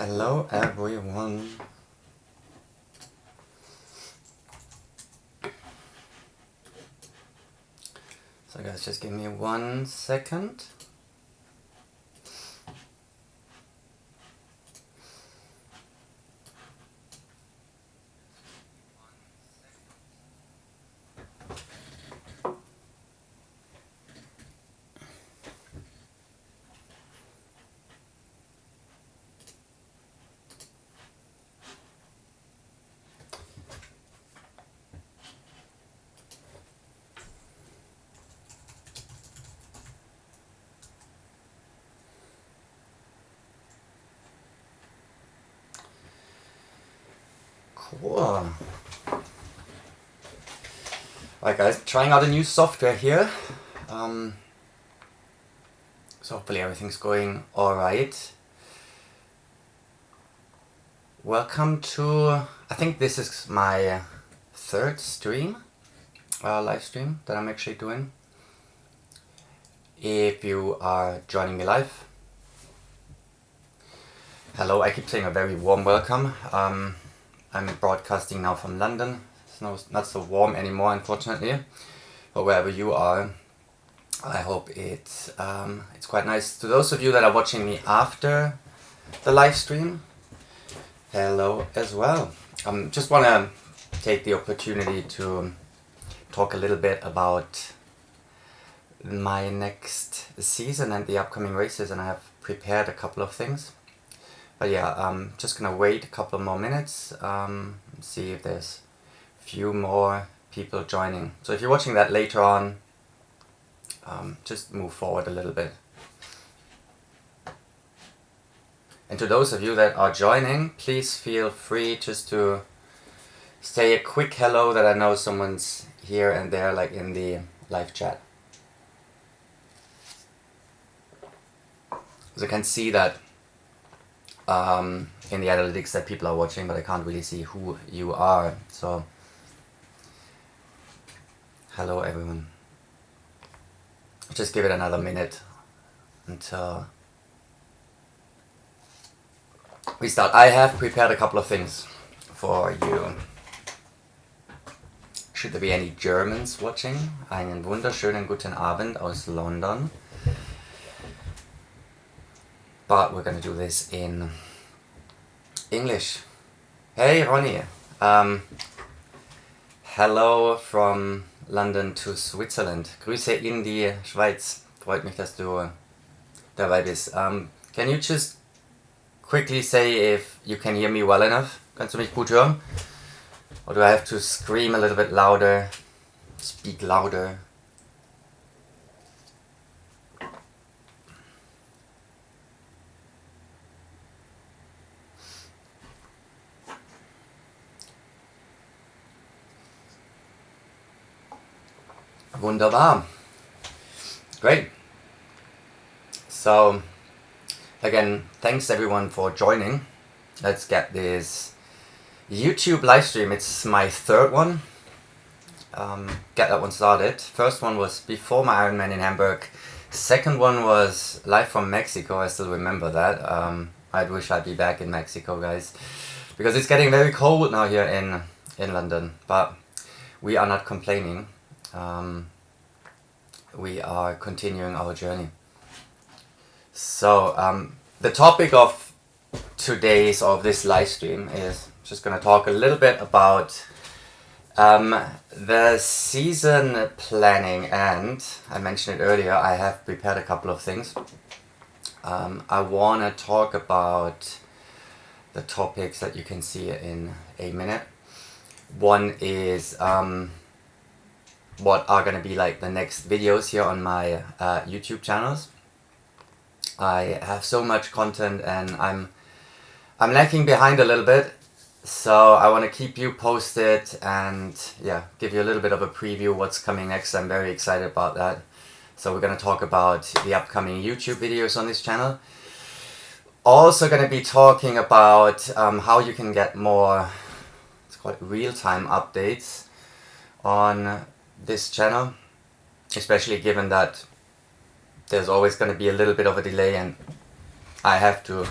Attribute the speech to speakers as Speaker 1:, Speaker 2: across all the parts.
Speaker 1: Hello everyone. So guys, just give me 1 second. Cool. Alright guys, trying out a new software here. So hopefully everything's going alright. Welcome to, I think this is my third stream, live stream that I'm actually doing. If you are joining me live, hello, I keep saying a very warm welcome. I'm broadcasting now from London. It's not so warm anymore, unfortunately. But wherever you are, I hope it's quite nice. To those of you that are watching me after the live stream, hello as well. Just want to take the opportunity to talk a little bit about my next season and the upcoming races, and I have prepared a couple of things. But yeah, I'm just gonna wait a couple more minutes, see if there's a few more people joining. So if you're watching that later on, just move forward a little bit. And to those of you that are joining, please feel free just to say a quick hello, that I know someone's here and there, like in the live chat. So I can see that in the analytics that people are watching, but I can't really see who you are. So hello everyone. Just give it another minute until we start. I have prepared a couple of things for you. Should there be any Germans watching? Einen wunderschönen guten Abend aus London. But we're gonna do this in English. Hey Ronnie, hello from London to Switzerland. Grüße in die Schweiz. Freut mich, dass du dabei bist. Can you just quickly say if you can hear me well enough? Kannst du mich gut hören? Or do I have to scream a little bit louder? Speak louder? Wunderbar. Great. So, again, thanks everyone for joining. Let's get this YouTube live stream. It's my third one. Get that one started. First one was before my Ironman in Hamburg. Second one was live from Mexico. I still remember that. I wish I'd be back in Mexico, guys, because it's getting very cold now here in London. But we are not complaining. We are continuing our journey. So the topic of today's, of this live stream, is just going to talk a little bit about the season planning, and I mentioned it earlier, I have prepared a couple of things. I want to talk about the topics that you can see in a minute. One is what are going to be like the next videos here on my YouTube channels. I have so much content and I'm lacking behind a little bit, so I want to keep you posted and yeah, give you a little bit of a preview what's coming next. I'm very excited about that. So we're going to talk about the upcoming YouTube videos on this channel. Also going to be talking about how you can get more, it's called real-time updates on this channel, especially given that there's always going to be a little bit of a delay and I have to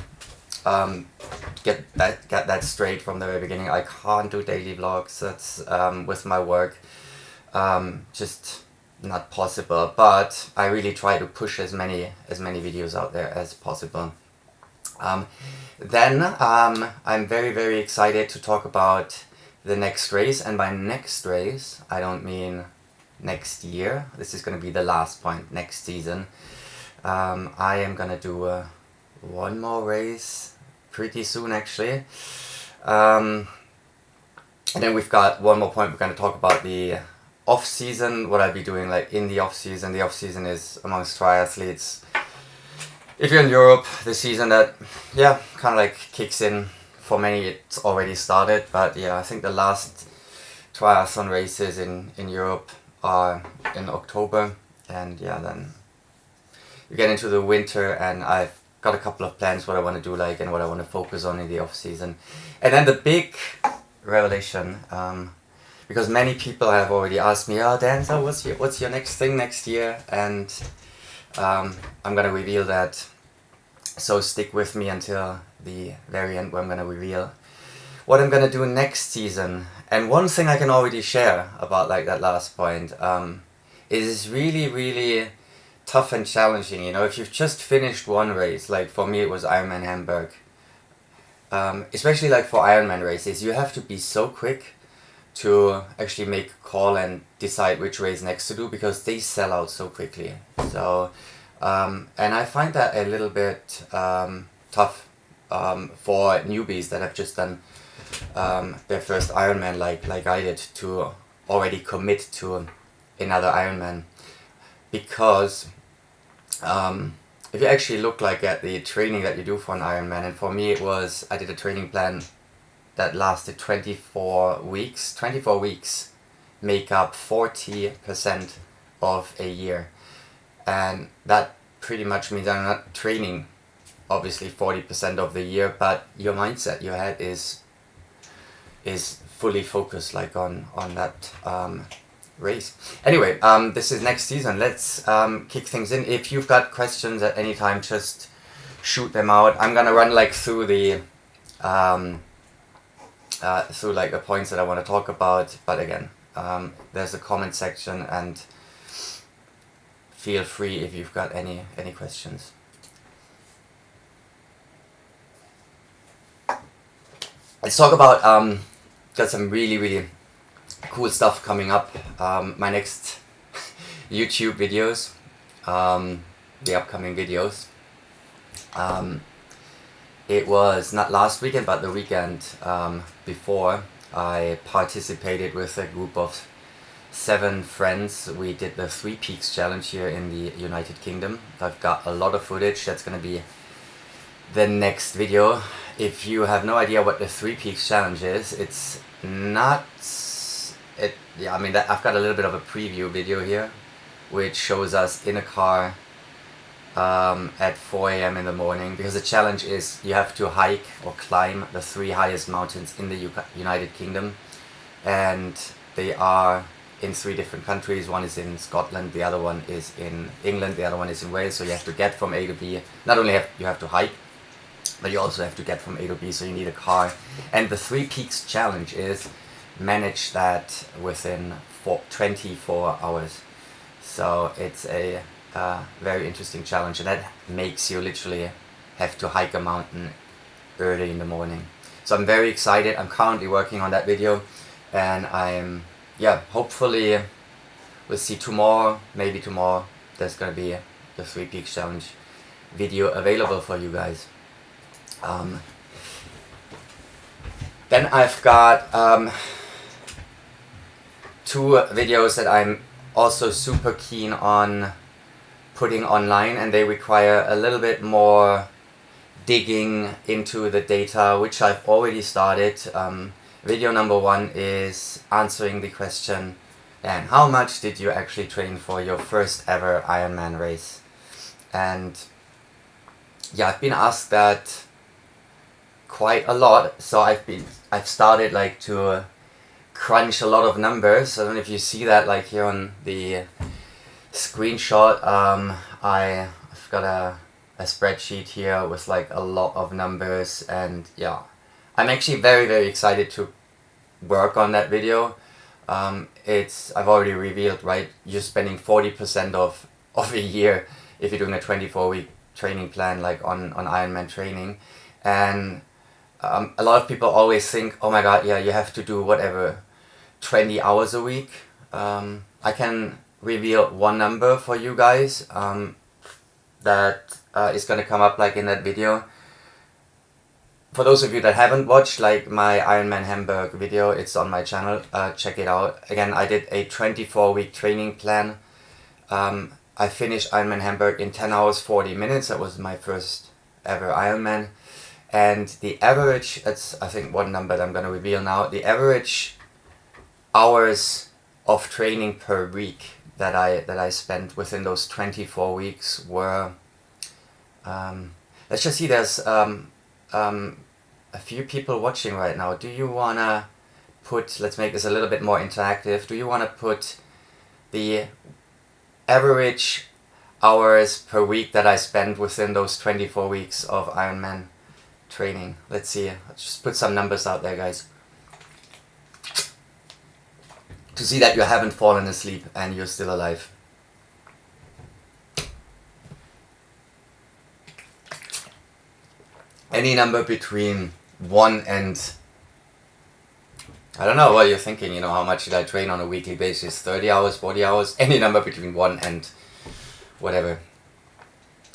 Speaker 1: get that straight from the very beginning. I can't do daily vlogs. That's with my work, just not possible. But I really try to push as many videos out there as possible. Then I'm very excited to talk about the next race, and by next race I don't mean next year. This is going to be the last point, next season. I am going to do one more race pretty soon, actually. And then we've got one more point. We're going to talk about the off season, what I'll be doing like in the off season. The off season is amongst triathletes. If you're in Europe, the season that, yeah, kind of like kicks in. For many, it's already started, but yeah, I think the last triathlon races in Europe are in October, and yeah, then you get into the winter, and I've got a couple of plans what I want to do, like, and what I want to focus on in the off season. And then the big revelation, because many people have already asked me, oh Dan, so what's your next thing next year? And I'm gonna reveal that, so stick with me until the very end where I'm gonna reveal what I'm gonna do next season. And one thing I can already share about like that last point, is really tough and challenging. You know, if you've just finished one race, like for me it was Ironman Hamburg, especially like for Ironman races, you have to be so quick to actually make a call and decide which race next to do, because they sell out so quickly. So and I find that a little bit tough for newbies that have just done their first Ironman like I did, to already commit to another Ironman. Because if you actually look like at the training that you do for an Ironman, and for me it was, I did a training plan that lasted 24 weeks. 24 weeks make up 40% of a year. And that pretty much means I'm not training obviously 40% of the year, but your mindset, your head is fully focused like on that race. Anyway, this is next season. Let's kick things in. If you've got questions at any time, just shoot them out. I'm gonna run like through the through like the points that I want to talk about, but again, there's a comment section, and feel free if you've got any questions. Let's talk about got some really cool stuff coming up. My next YouTube videos, the upcoming videos. It was not last weekend, but the weekend before, I participated with a group of 7 friends. We did the 3 Peaks Challenge here in the United Kingdom. I've got a lot of footage. That's going to be the next video. If you have no idea what the 3 Peaks Challenge is, it's not... yeah, I mean, I've got a little bit of a preview video here, which shows us in a car at 4 AM in the morning, because the challenge is you have to hike or climb the 3 highest mountains in the United Kingdom, and they are in 3 different countries. One is in Scotland, the other one is in England, the other one is in Wales. So you have to get from A to B. Not only you have to hike, but you also have to get from A to B, so you need a car. And the 3 Peaks Challenge is manage that within 24 hours. So it's a very interesting challenge, and that makes you literally have to hike a mountain early in the morning. So I'm very excited. I'm currently working on that video, and I'm, yeah, hopefully we'll see tomorrow, maybe tomorrow, there's gonna be the 3 Peaks Challenge video available for you guys. Then I've got 2 videos that I'm also super keen on putting online, and they require a little bit more digging into the data, which I've already started. Video number 1 is answering the question, and how much did you actually train for your first ever Ironman race? And yeah, I've been asked that quite a lot, so I've started like to crunch a lot of numbers. I don't know if you see that like here on the screenshot. I've got a a spreadsheet here with like a lot of numbers, and yeah, I'm actually very excited to work on that video. I've already revealed, right, you're spending 40% of a year if you're doing a 24-week training plan like on Ironman training. And a lot of people always think, oh my god, yeah, you have to do whatever 20 hours a week. I can reveal one number for you guys that is gonna come up like in that video. For those of you that haven't watched like my Ironman Hamburg video, it's on my channel, check it out. Again, I did a 24-week training plan. I finished Ironman Hamburg in 10 hours 40 minutes. That was my first ever Ironman. And the average, that's I think one number that I'm going to reveal now, the average hours of training per week that I spent within those 24 weeks were, let's just see, there's a few people watching right now. Do you want to put, let's make this a little bit more interactive, do you want to put the average hours per week that I spent within those 24 weeks of Ironman training? Let's see, let's just put some numbers out there, guys, to see that you haven't fallen asleep and you're still alive. Any number between 1 and, I don't know what you're thinking, you know, how much did I train on a weekly basis? 30 hours, 40 hours? Any number between 1 and whatever.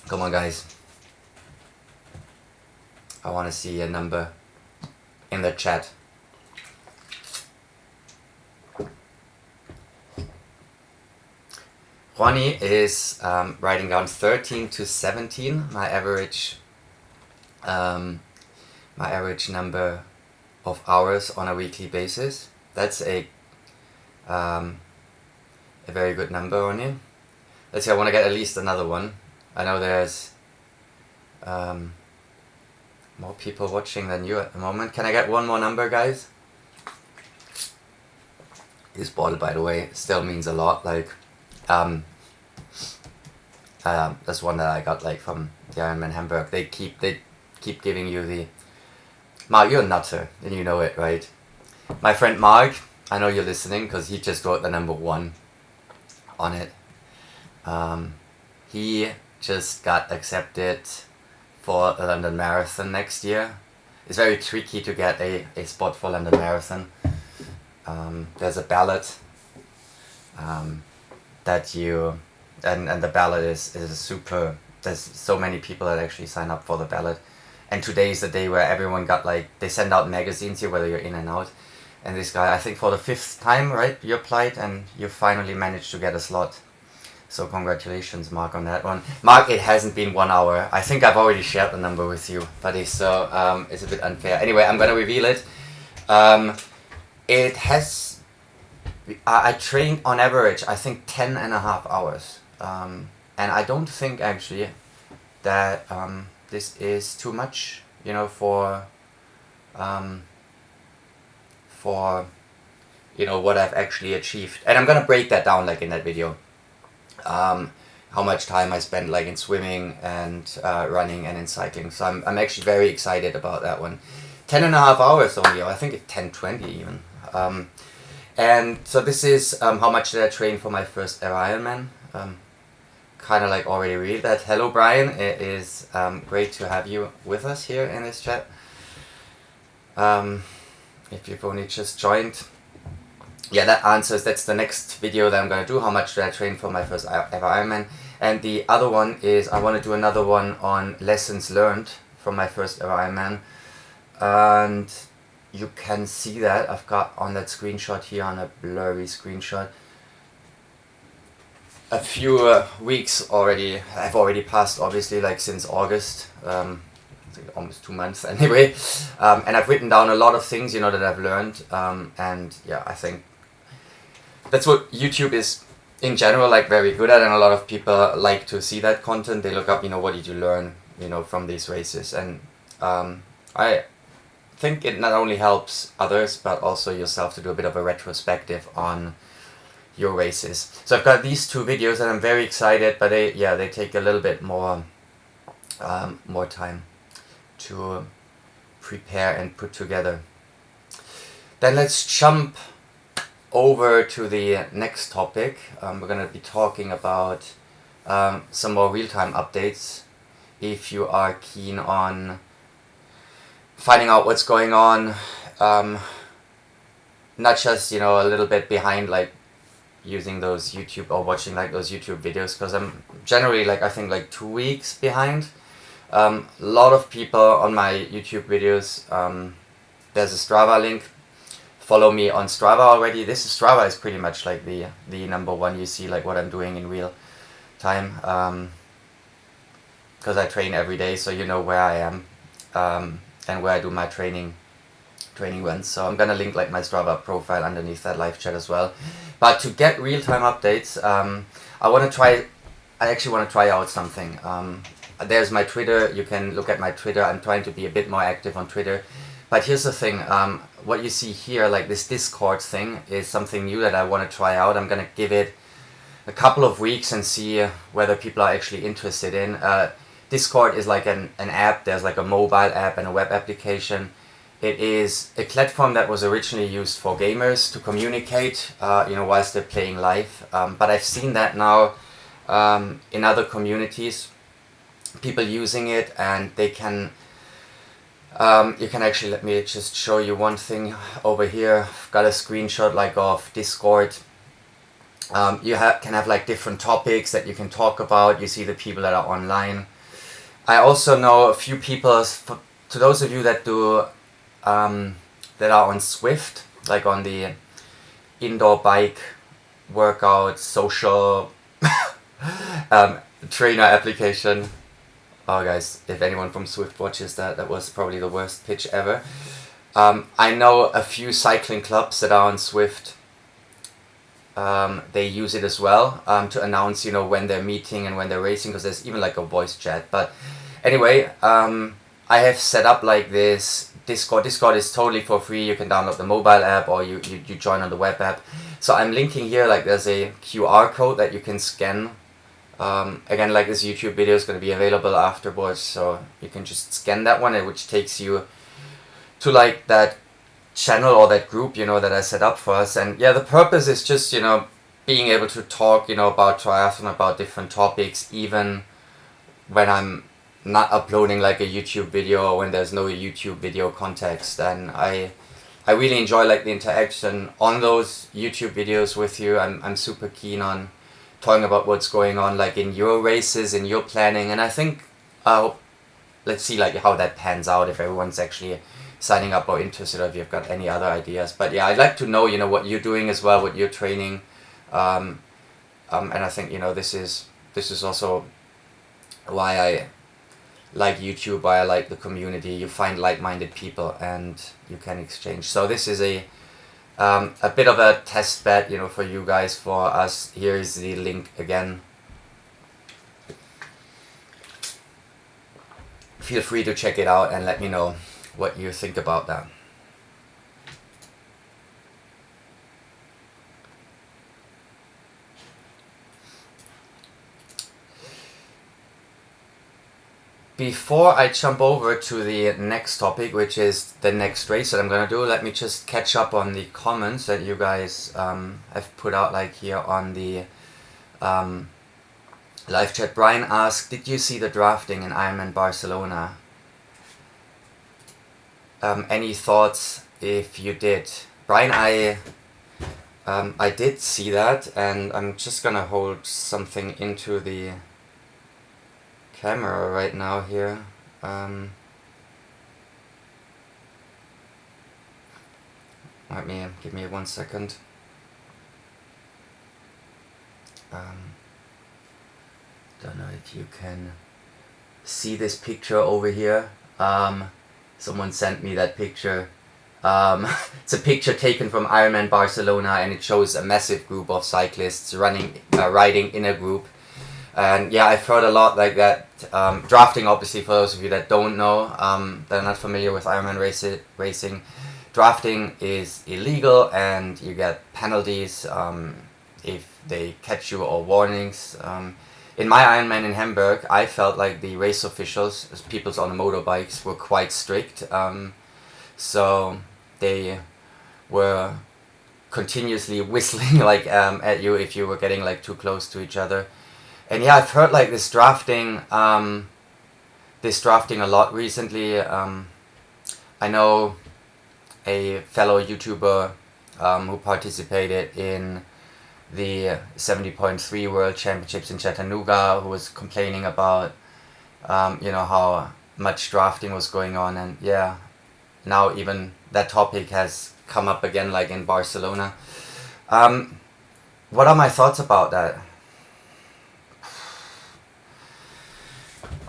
Speaker 1: Come on, guys. I want to see a number in the chat. Ronnie is writing down 13 to 17, my average number of hours on a weekly basis. That's a very good number, Ronnie. Let's see, I want to get at least another one. I know there's more people watching than you at the moment. Can I get one more number, guys? This bottle, by the way, still means a lot. Like, that's one that I got like from the Ironman Hamburg. They keep giving you the, Mark, you're a nutter, and you know it, right? My friend Mark, I know you're listening because he just wrote the number 1 on it. He just got accepted for the London Marathon next year. It's very tricky to get a spot for London Marathon. There's a ballot that you, and the ballot is super, there's so many people that actually sign up for the ballot. And today is the day where everyone got like, they send out magazines here whether you're in and out. And this guy, I think for the 5th time, right, you applied and you finally managed to get a slot. So congratulations, Mark, on that one. Mark, it hasn't been 1 hour. I think I've already shared the number with you, buddy, so it's a bit unfair. Anyway, I'm going to reveal it. It has, I trained on average, I think 10.5 hours. And I don't think actually that this is too much, you know, for you know, what I've actually achieved. And I'm going to break that down like in that video. How much time I spent like in swimming and running and in cycling. So I'm actually very excited about that one. 10.5 hours only, or I think it's 10:20 even. And so this is how much did I train for my first ever Ironman. Kind of like already read that. Hello Brian, it is great to have you with us here in this chat. If you've only just joined. Yeah, that answers, that's the next video that I'm going to do, how much did I train for my first ever Ironman. And the other one is, I want to do another one on lessons learned from my first ever Ironman. And you can see that, I've got on that screenshot here, on a blurry screenshot, a few weeks already, I've already passed obviously, like since August, almost 2 months anyway, and I've written down a lot of things, you know, that I've learned, and yeah, I think that's what YouTube is in general like very good at, and a lot of people like to see that content. They look up, you know, what did you learn, you know, from these races, and I think it not only helps others but also yourself to do a bit of a retrospective on your races. So I've got these 2 videos and I'm very excited, but they take a little bit more more time to prepare and put together. Then let's jump over to the next topic. We're going to be talking about some more real-time updates. If you are keen on finding out what's going on, not just, you know, a little bit behind, like using those YouTube or watching like those YouTube videos, because I'm generally like, I think like 2 weeks behind. A lot of people on my YouTube videos, there's a Strava link. Follow me on Strava already. Strava is pretty much like the number one. You see like what I'm doing in real time, because I train every day, so you know where I am, and where I do my training runs. So I'm gonna link like my Strava profile underneath that live chat as well. But to get real-time updates, I actually want to try out something. There's my Twitter. You can look at my Twitter. I'm trying to be a bit more active on Twitter. But here's the thing, what you see here, like this Discord thing, is something new that I want to try out. I'm gonna give it a couple of weeks and see whether people are actually interested in. Discord is like an app. There's like a mobile app and a web application. It is a platform that was originally used for gamers to communicate, whilst they're playing live. But I've seen that now in other communities, people using it, and they can. You can actually, let me just show you one thing over here. I've got a screenshot like of Discord. You can have like different topics that you can talk about. You see the people that are online. I also know a few people, to those of you that do that are on Swift, like on the indoor bike workout social trainer application. Oh guys, if anyone from Swift watches that was probably the worst pitch ever. I know a few cycling clubs that are on Swift. They use it as well to announce, when they're meeting and when they're racing, because there's even like a voice chat. But anyway, I have set up like this Discord. Discord is totally for free. You can download the mobile app, or you join on the web app. So I'm linking here, like there's a QR code that you can scan. Again, like this YouTube video is going to be available afterwards, so you can just scan that one, which takes you to like that channel or that group, that I set up for us. And yeah, the purpose is just, being able to talk, about triathlon, about different topics, even when I'm not uploading like a YouTube video, or when there's no YouTube video context. And I really enjoy like the interaction on those YouTube videos with you. I'm super keen on talking about what's going on like in your races, in your planning, and I think let's see like how that pans out, if everyone's actually signing up or interested, or if you've got any other ideas. But yeah, I'd like to know what you're doing as well, what you're training, and I think this is also why I like YouTube, why I like the community. You find like-minded people and you can exchange. So this is a bit of a test bed, for you guys, for us. Here is the link again. Feel free to check it out and let me know what you think about that. Before I jump over to the next topic, which is the next race that I'm gonna do, let me just catch up on the comments that you guys have put out, like here on the live chat. Brian asked, did you see the drafting in Ironman Barcelona? Any thoughts if you did? Brian, I did see that, and I'm just gonna hold something into the camera right now here. Give me 1 second. Don't know if you can see this picture over here. Someone sent me that picture. It's a picture taken from Ironman Barcelona, and it shows a massive group of cyclists riding in a group. And yeah, I've heard a lot like that. Drafting, obviously, for those of you that don't know, that are not familiar with Ironman racing, drafting is illegal, and you get penalties if they catch you, or warnings. in my Ironman in Hamburg, I felt like the race officials, as people on the motorbikes, were quite strict. So they were continuously whistling like at you if you were getting like too close to each other. And yeah, I've heard like this drafting a lot recently. I know a fellow YouTuber who participated in the 70.3 World Championships in Chattanooga, who was complaining about how much drafting was going on. And yeah, now even that topic has come up again, like in Barcelona. What are my thoughts about that?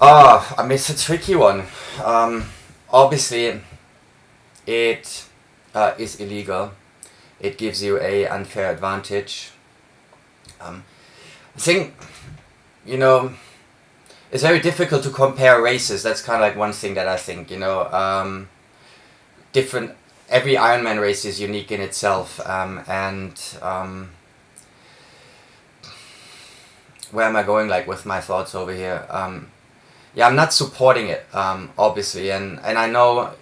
Speaker 1: I mean, it's a tricky one. Obviously, it is illegal. It gives you a unfair advantage. I think, it's very difficult to compare races. That's kind of like one thing that I think, every Ironman race is unique in itself, where am I going like with my thoughts over here? Yeah, I'm not supporting it, obviously, and I know,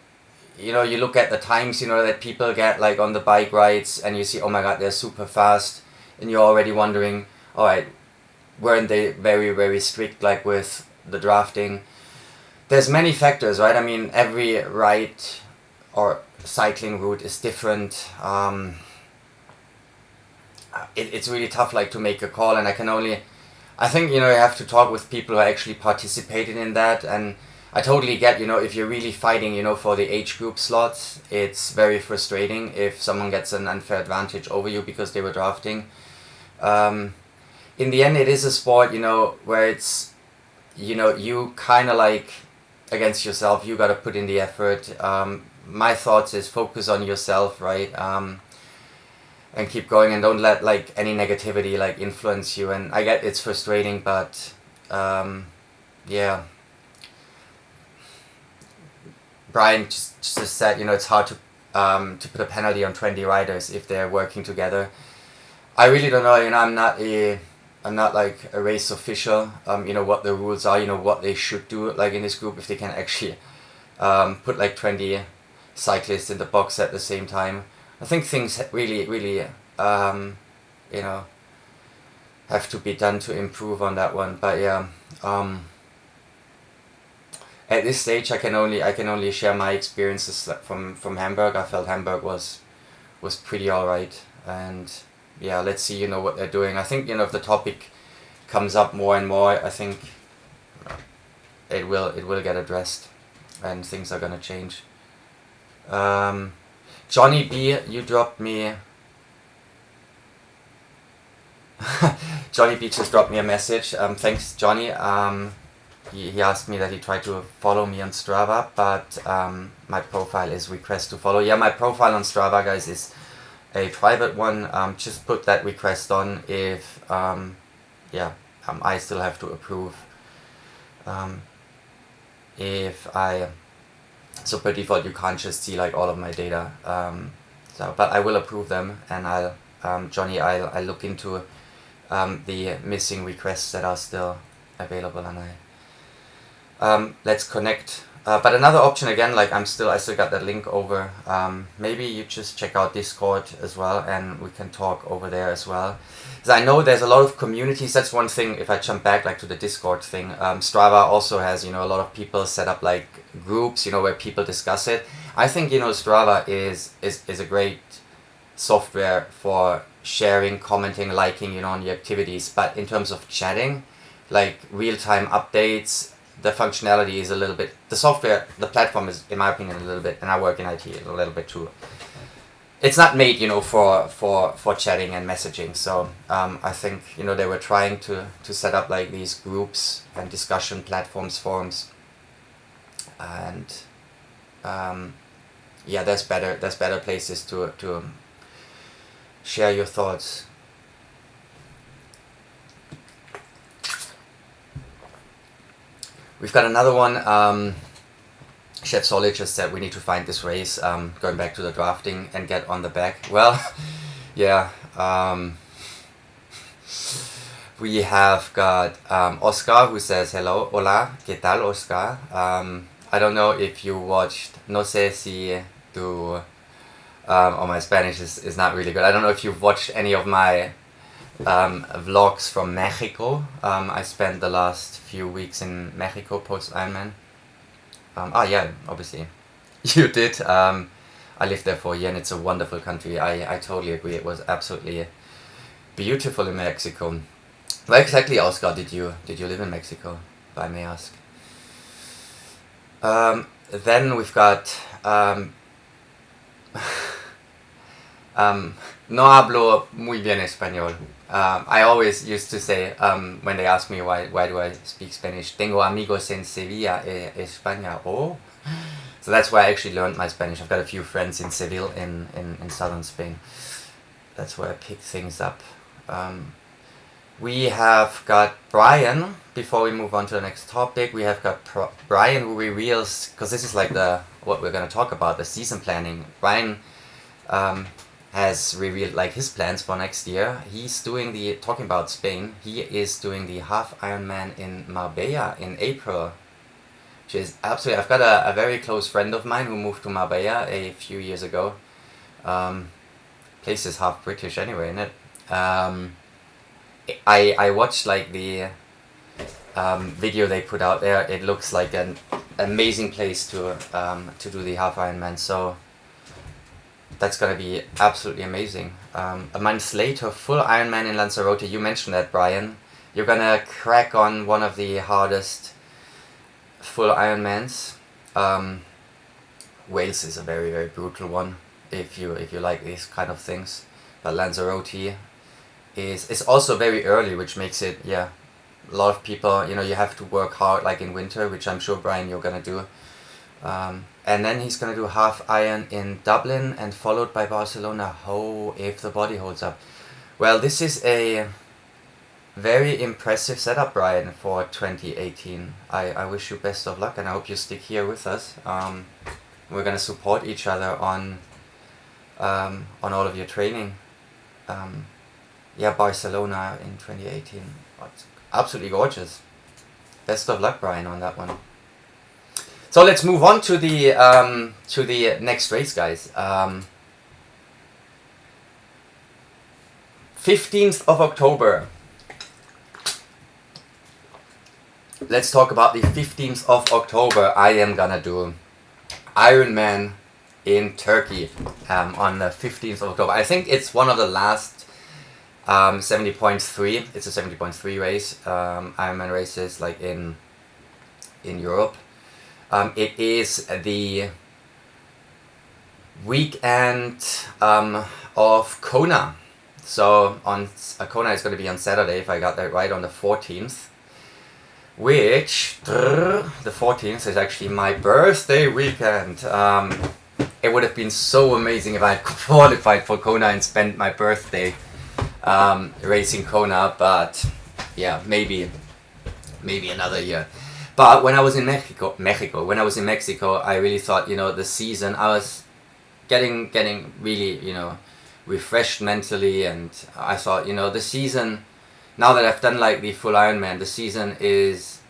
Speaker 1: you look at the times, that people get like on the bike rides, and you see, oh my god, they're super fast, and you're already wondering, all right, weren't they very, very strict like with the drafting? There's many factors, right? I mean, every ride or cycling route is different. It's really tough like to make a call, and I think you have to talk with people who actually participated in that. And I totally get, if you're really fighting, for the age group slots, it's very frustrating if someone gets an unfair advantage over you because they were drafting. In the end, it is a sport, where it's, you kind of like against yourself, you got to put in the effort. My thoughts is focus on yourself, right? And keep going, and don't let like any negativity like influence you. And I get it's frustrating, but yeah. Brian just said, it's hard to put a penalty on 20 riders if they're working together. I really don't know. I'm not like a race official. What the rules are. What they should do like in this group, if they can actually put like 20 cyclists in the box at the same time. I think things really, really, have to be done to improve on that one. But yeah, at this stage, I can only share my experiences from Hamburg. I felt Hamburg was pretty alright, and yeah, let's see, what they're doing. I think, if the topic comes up more and more, I think it will get addressed, and things are gonna change. Johnny B, you dropped me. Johnny B just dropped me a message. Thanks, Johnny. He asked me that he tried to follow me on Strava, but my profile is request to follow. Yeah, my profile on Strava, guys, is a private one. Just put that request on if I still have to approve. So per default, you can't just see like all of my data. But I will approve them, and I'll look into the missing requests that are still available, and let's connect. But another option again, like I still got that link over. Maybe you just check out Discord as well, and we can talk over there as well. Because I know there's a lot of communities. That's one thing. If I jump back like to the Discord thing, Strava also has a lot of people set up like groups where people discuss it. I think Strava is a great software for sharing, commenting, liking on your activities. But in terms of chatting, like real-time updates, the functionality is a little bit, the platform is, in my opinion, a little bit, and I work in IT a little bit too. It's not made, for chatting and messaging. So I think, they were trying to set up like these groups and discussion platforms, forums, and there's better places to share your thoughts. We've got another one. Chef Solid just said we need to find this race, going back to the drafting, and get on the back. Well, yeah, We have got Oscar, who says hello, hola, ¿qué tal, Oscar? I don't know if you watched, no sé si tu, oh, my Spanish is not really good. I don't know if you've watched any of my vlogs from Mexico. I spent the last few weeks in Mexico post Ironman. Yeah, obviously you did. I lived there for a year and it's a wonderful country. I totally agree. It was absolutely beautiful in Mexico. Where exactly, Oscar, did you live in Mexico, if I may ask? Then we've got no hablo muy bien español. I always used to say when they ask me why do I speak Spanish, tengo amigos en Sevilla, España. Oh, so that's where I actually learned my Spanish. I've got a few friends in Seville in southern Spain. That's where I picked things up. We have got Brian. Before we move on to the next topic, we have got Brian, who reveals, because this is like what we're going to talk about, the season planning. Brian has revealed like his plans for next year. He's doing talking about Spain, he is doing the half Ironman in Marbella in April, which is absolutely, I've got a very close friend of mine who moved to Marbella a few years ago. Place is half British anyway, isn't it? I watched like the video they put out there. It looks like an amazing place to do the half Ironman. So that's gonna be absolutely amazing. A month later, full Ironman in Lanzarote. You mentioned that, Brian. You're gonna crack on one of the hardest full Ironmans. Wales is a very, very brutal one if you like these kind of things. But Lanzarote is also very early, which makes it, yeah, a lot of people, you have to work hard like in winter, which I'm sure, Brian, you're gonna do. And then he's gonna do half Iron in Dublin and followed by Barcelona. Oh, if the body holds up. Well, this is a very impressive setup, Brian, for 2018. I wish you best of luck and I hope you stick here with us. We're gonna support each other on all of your training. Barcelona in 2018. It's absolutely gorgeous. Best of luck, Brian, on that one. So let's move on to the next race, guys. 15th of October. Let's talk about the 15th of October. I am gonna do Ironman in Turkey on the 15th of October. I think it's one of the last 70.3. It's a 70.3 race. Ironman races like in Europe. It is the weekend of Kona. So Kona is going to be on Saturday, if I got that right, on the 14th. Which the 14th is actually my birthday weekend. It would have been so amazing if I had qualified for Kona and spent my birthday racing Kona, but yeah, maybe another year. But when I was in Mexico, I really thought, the season, I was getting really, refreshed mentally, and I thought, the season, now that I've done like the full Ironman, the season is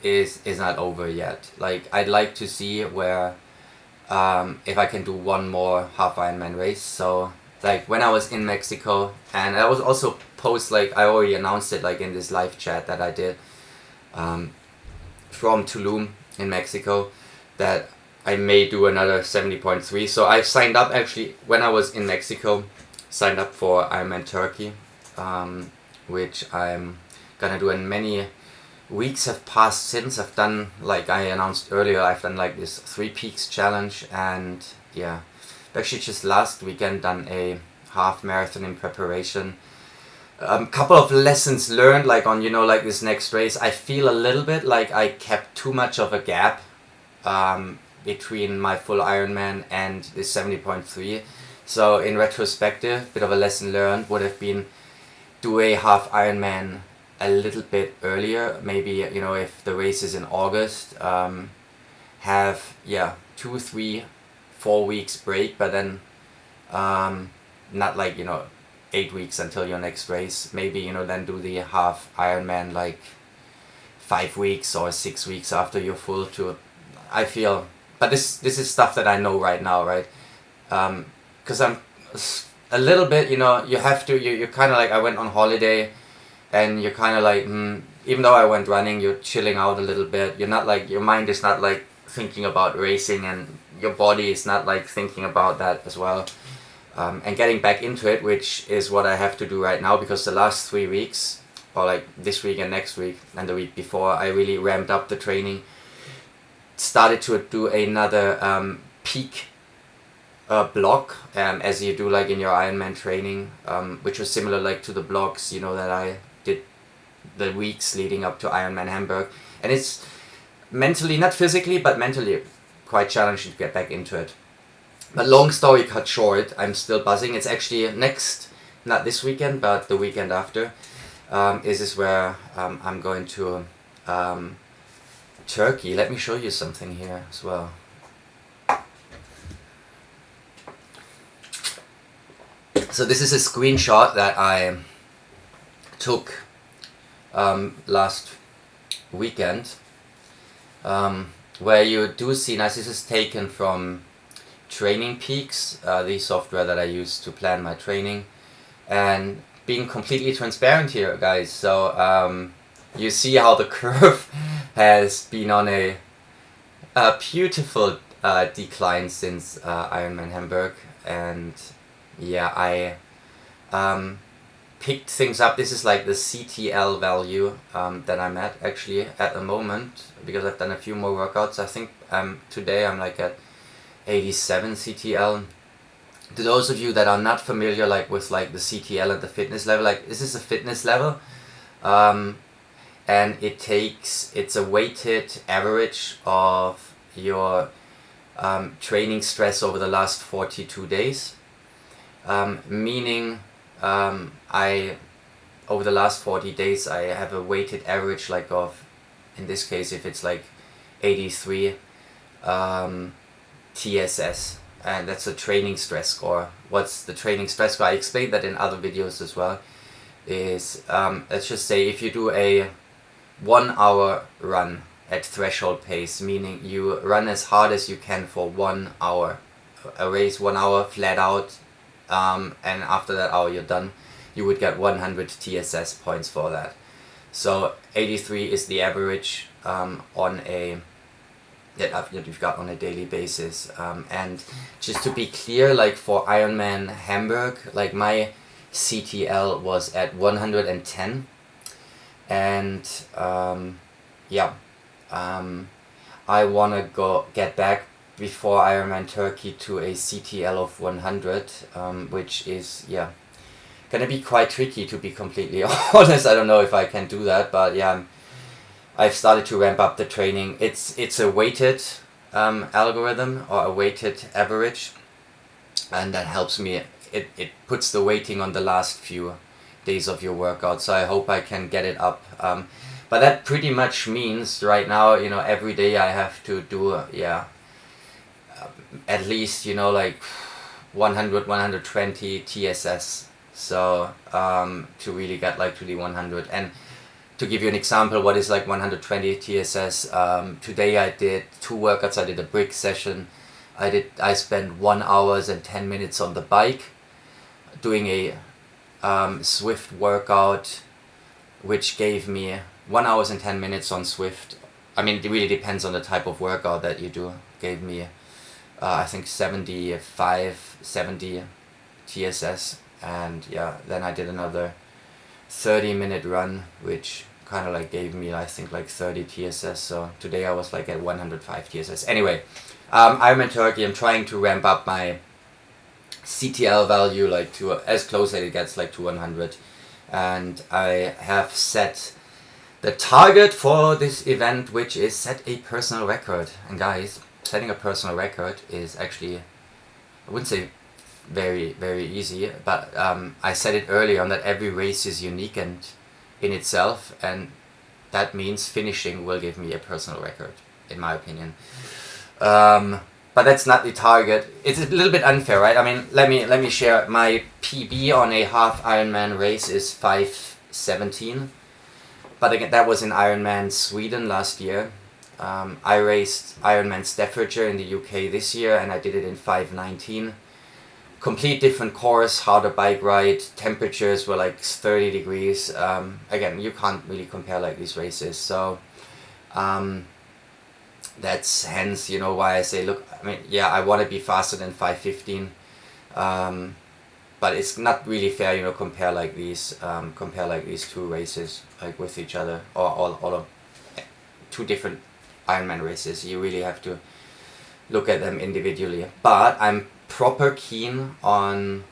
Speaker 1: not over yet. Like, I'd like to see where if I can do one more half Ironman race. So like when I was in Mexico, and I was also I already announced it like in this live chat that I did from Tulum in Mexico, that I may do another 70.3. So I signed up actually when I was in Mexico, signed up for Ironman Turkey, which I'm gonna do, and many weeks have passed since. I've done, like I announced earlier, I've done like this 3 Peaks challenge, and yeah, actually just last weekend done a half marathon in preparation. Couple of lessons learned, like on like this next race. I feel a little bit like I kept too much of a gap between my full Ironman and this 70.3. So in retrospective, bit of a lesson learned would have been do a half Ironman a little bit earlier. Maybe if the race is in August, have 2, 3, 4 weeks break, but then not like 8 weeks until your next race. Maybe, you know, then do the half Ironman like 5 weeks or 6 weeks after you're full to, I feel, but this is stuff that I know right now, right? Because I'm a little bit, you know, you have to, you're kind of like, I went on holiday and you're kind of like, even though I went running, you're chilling out a little bit. You're not like, your mind is not like thinking about racing, and your body is not like thinking about that as well. And getting back into it, which is what I have to do right now, because the last 3 weeks, or like this week and next week and the week before, I really ramped up the training. Started to do another peak block, as you do like in your Ironman training, which was similar like to the blocks, you know, that I did the weeks leading up to Ironman Hamburg. And it's mentally, not physically, but mentally quite challenging to get back into it. But long story cut short, I'm still buzzing. It's actually next, not this weekend, but the weekend after, is where I'm going to Turkey. Let me show you something here as well. So this is a screenshot that I took last weekend, where you do see, now this is taken from Training Peaks, the software that I use to plan my training, and being completely transparent here, guys. So you see how the curve has been on a beautiful decline since Ironman Hamburg, and yeah, I picked things up. This is like the CTL value that I'm at actually at the moment, because I've done a few more workouts. I think today I'm like at 87 CTL. To those of you that are not familiar like with like the CTL and the fitness level, like this is a fitness level, and it's a weighted average of your training stress over the last 42 days, meaning over the last 40 days I have a weighted average like of, in this case, if it's like 83 TSS, and that's a training stress score. What's the training stress score? I explained that in other videos as well. Is let's just say if you do a 1 hour run at threshold pace, meaning you run as hard as you can for 1 hour, a race 1 hour flat out, and after that hour you're done, you would get 100 TSS points for that. So 83 is the average on a that you've got on a daily basis, and just to be clear, like for Ironman Hamburg, like my CTL was at 110, and I want to get back before Ironman Turkey to a CTL of 100, which is gonna be quite tricky, to be completely honest. I don't know if I can do that, but yeah, I've started to ramp up the training. It's a weighted algorithm, or a weighted average, and that helps me. It puts the weighting on the last few days of your workout, so I hope I can get it up. But that pretty much means right now, you know, every day I have to do at least, you know, like 100, 120 TSS. So to really get like to the 100. And to give you an example, what is like 120 TSS? Today I did 2 workouts. I did a brick session. I spent 1 hour and 10 minutes on the bike, doing a Swift workout, which gave me 1 hour and 10 minutes on Swift. I mean, it really depends on the type of workout that you do. Gave me, I think 75, 70 TSS, and yeah, then I did another 30-minute run, which kind of like gave me, I think, like 30 TSS. So today I was like at 105 TSS. Anyway, Ironman Turkey, I'm trying to ramp up my CTL value like to as close as it gets, like to 100, and I have set the target for this event, which is set a personal record. And guys, setting a personal record is actually, I wouldn't say very, very easy, but I said it earlier on that every race is unique and in itself, and that means finishing will give me a personal record, in my opinion. but that's not the target. It's a little bit unfair, right? I mean, let me share my PB on a half Ironman race is 5:17, but again, that was in Ironman Sweden last year. I raced Ironman Staffordshire in the UK this year, and I did it in 5:19. Complete different course, harder bike ride, temperatures were like 30 degrees. Again, you can't really compare like these races, so that's hence, you know, why I say, look, I mean, yeah, I want to be faster than 5:15, but it's not really fair, you know, compare like these two races like with each other, or all of two different Ironman races. You really have to look at them individually. But I'm proper keen on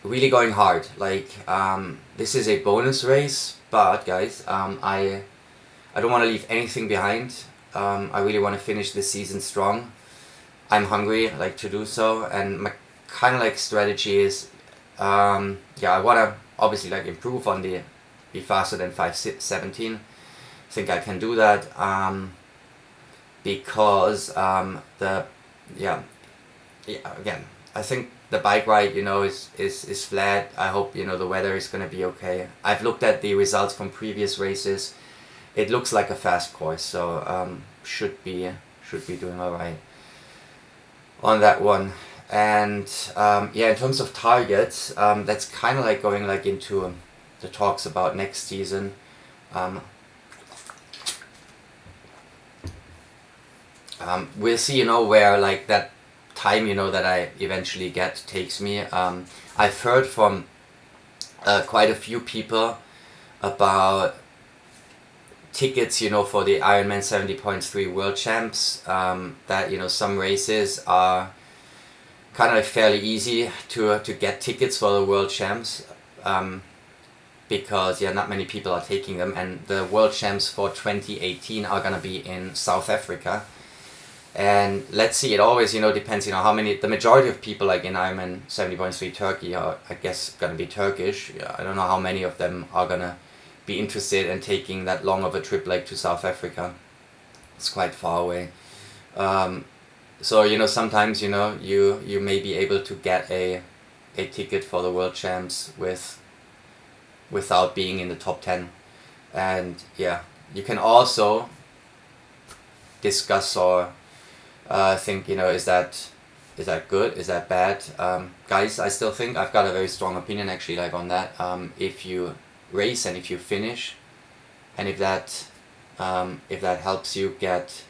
Speaker 1: really going hard. Like this is a bonus race, but guys, I don't want to leave anything behind. I really want to finish this season strong. I'm hungry, like, to do so, and my kind of like strategy is, I want to obviously like improve on be faster than 5:17. I think I can do that because again, I think the bike ride, you know, is flat. I hope, you know, the weather is gonna be okay. I've looked at the results from previous races. It looks like a fast course, so should be doing all right on that one. And in terms of targets, that's kind of like going like into the talks about next season. We'll see, you know, where like that time, you know, that I eventually get takes me. I've heard from quite a few people about tickets, you know, for the Ironman 70.3 World Champs, that, you know, some races are kind of like fairly easy to get tickets for the World Champs, because not many people are taking them, and the World Champs for 2018 are gonna be in South Africa. And let's see, it always, you know, depends, you know, how many, the majority of people like in Ironman 70.3 Turkey are, I guess, gonna be Turkish. I don't know how many of them are gonna be interested in taking that long of a trip like to South Africa. It's quite far away. So, you know, sometimes, you know, you may be able to get a ticket for the World Champs without being in the top 10. And yeah, you can also discuss or think, you know, is that good, is that bad? Guys, I still think I've got a very strong opinion actually like on that. If you race and if you finish, and if that helps you get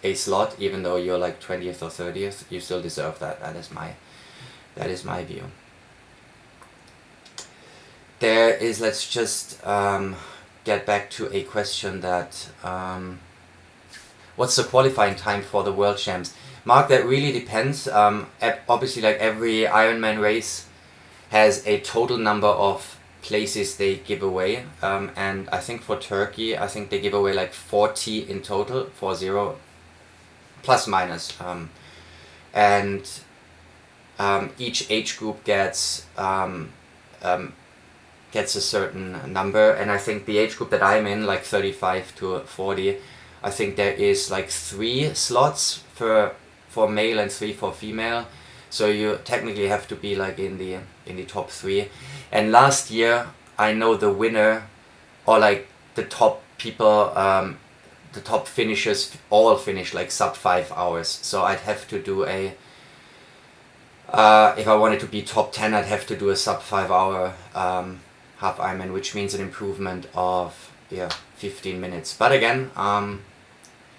Speaker 1: a slot, even though you're like 20th or 30th, you still deserve that. That is my view. There is, let's just get back to a question that what's the qualifying time for the World Champs? Mark, that really depends. Obviously, like every Ironman race has a total number of places they give away, and I think for Turkey, I think they give away like 40 in total, 40 plus minus, and each age group gets a certain number, and I think the age group that I'm in, like 35 to 40, I think there is like 3 slots for male and 3 for female, so you technically have to be like in the top 3. And last year, I know the winner, or like the top people, the top finishers all finished like sub 5 hours. So I'd have to do if I wanted to be top 10, I'd have to do a sub 5 hour half Ironman, which means an improvement of 15 minutes. But again,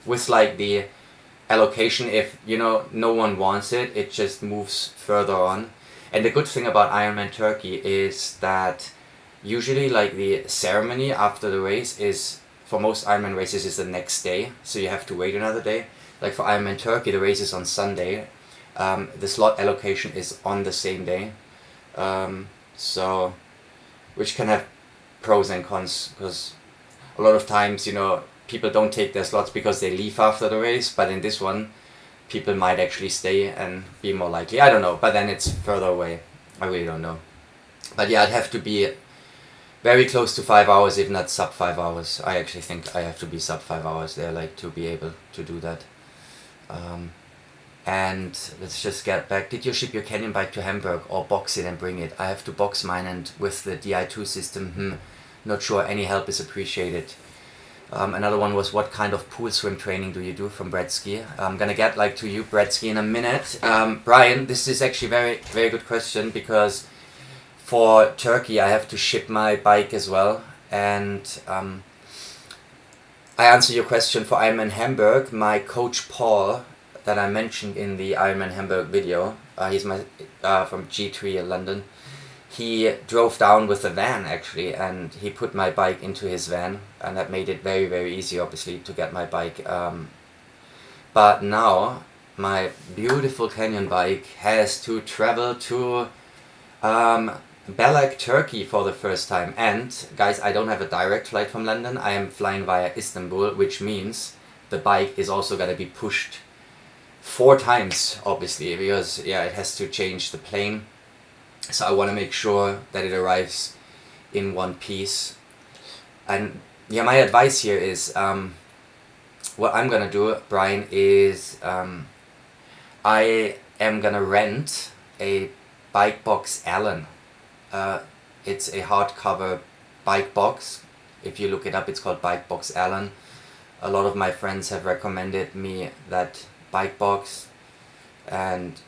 Speaker 1: with like the allocation, if, you know, no one wants it, it just moves further on. And the good thing about Ironman Turkey is that usually like the ceremony after the race is, for most Ironman races, is the next day, so you have to wait another day. Like for Ironman Turkey, the race is on Sunday. The slot allocation is on the same day, so which can have pros and cons, because a lot of times, you know, people don't take their slots because they leave after the race, but in this one, people might actually stay and be more likely. I don't know, but then it's further away. I really don't know. But yeah, I'd have to be very close to 5 hours, if not sub 5 hours. I actually think I have to be sub 5 hours there, like, to be able to do that. And let's just get back. Did you ship your Canyon bike to Hamburg or box it and bring it? I have to box mine, and with the Di2 system, not sure. Any help is appreciated. Another one was, what kind of pool swim training do you do, from Bretsky? I'm gonna get to you, Bretsky, in a minute. Brian, this is actually very, very good question, because for Turkey I have to ship my bike as well, and I answer your question for Ironman Hamburg. My coach Paul, that I mentioned in the Ironman Hamburg video, he's my from G3 in London. He drove down with a van actually, and he put my bike into his van, and that made it very, very easy, obviously, to get my bike. But now my beautiful Canyon bike has to travel to Belek, Turkey for the first time. And guys, I don't have a direct flight from London. I am flying via Istanbul, which means the bike is also going to be pushed 4 times, obviously, because it has to change the plane. So I want to make sure that it arrives in one piece. And my advice here is, what I'm gonna do, Brian, is I am gonna rent a Bike Box Allen. It's a hardcover bike box. If you look it up, it's called Bike Box Allen. A lot of my friends have recommended me that bike box, and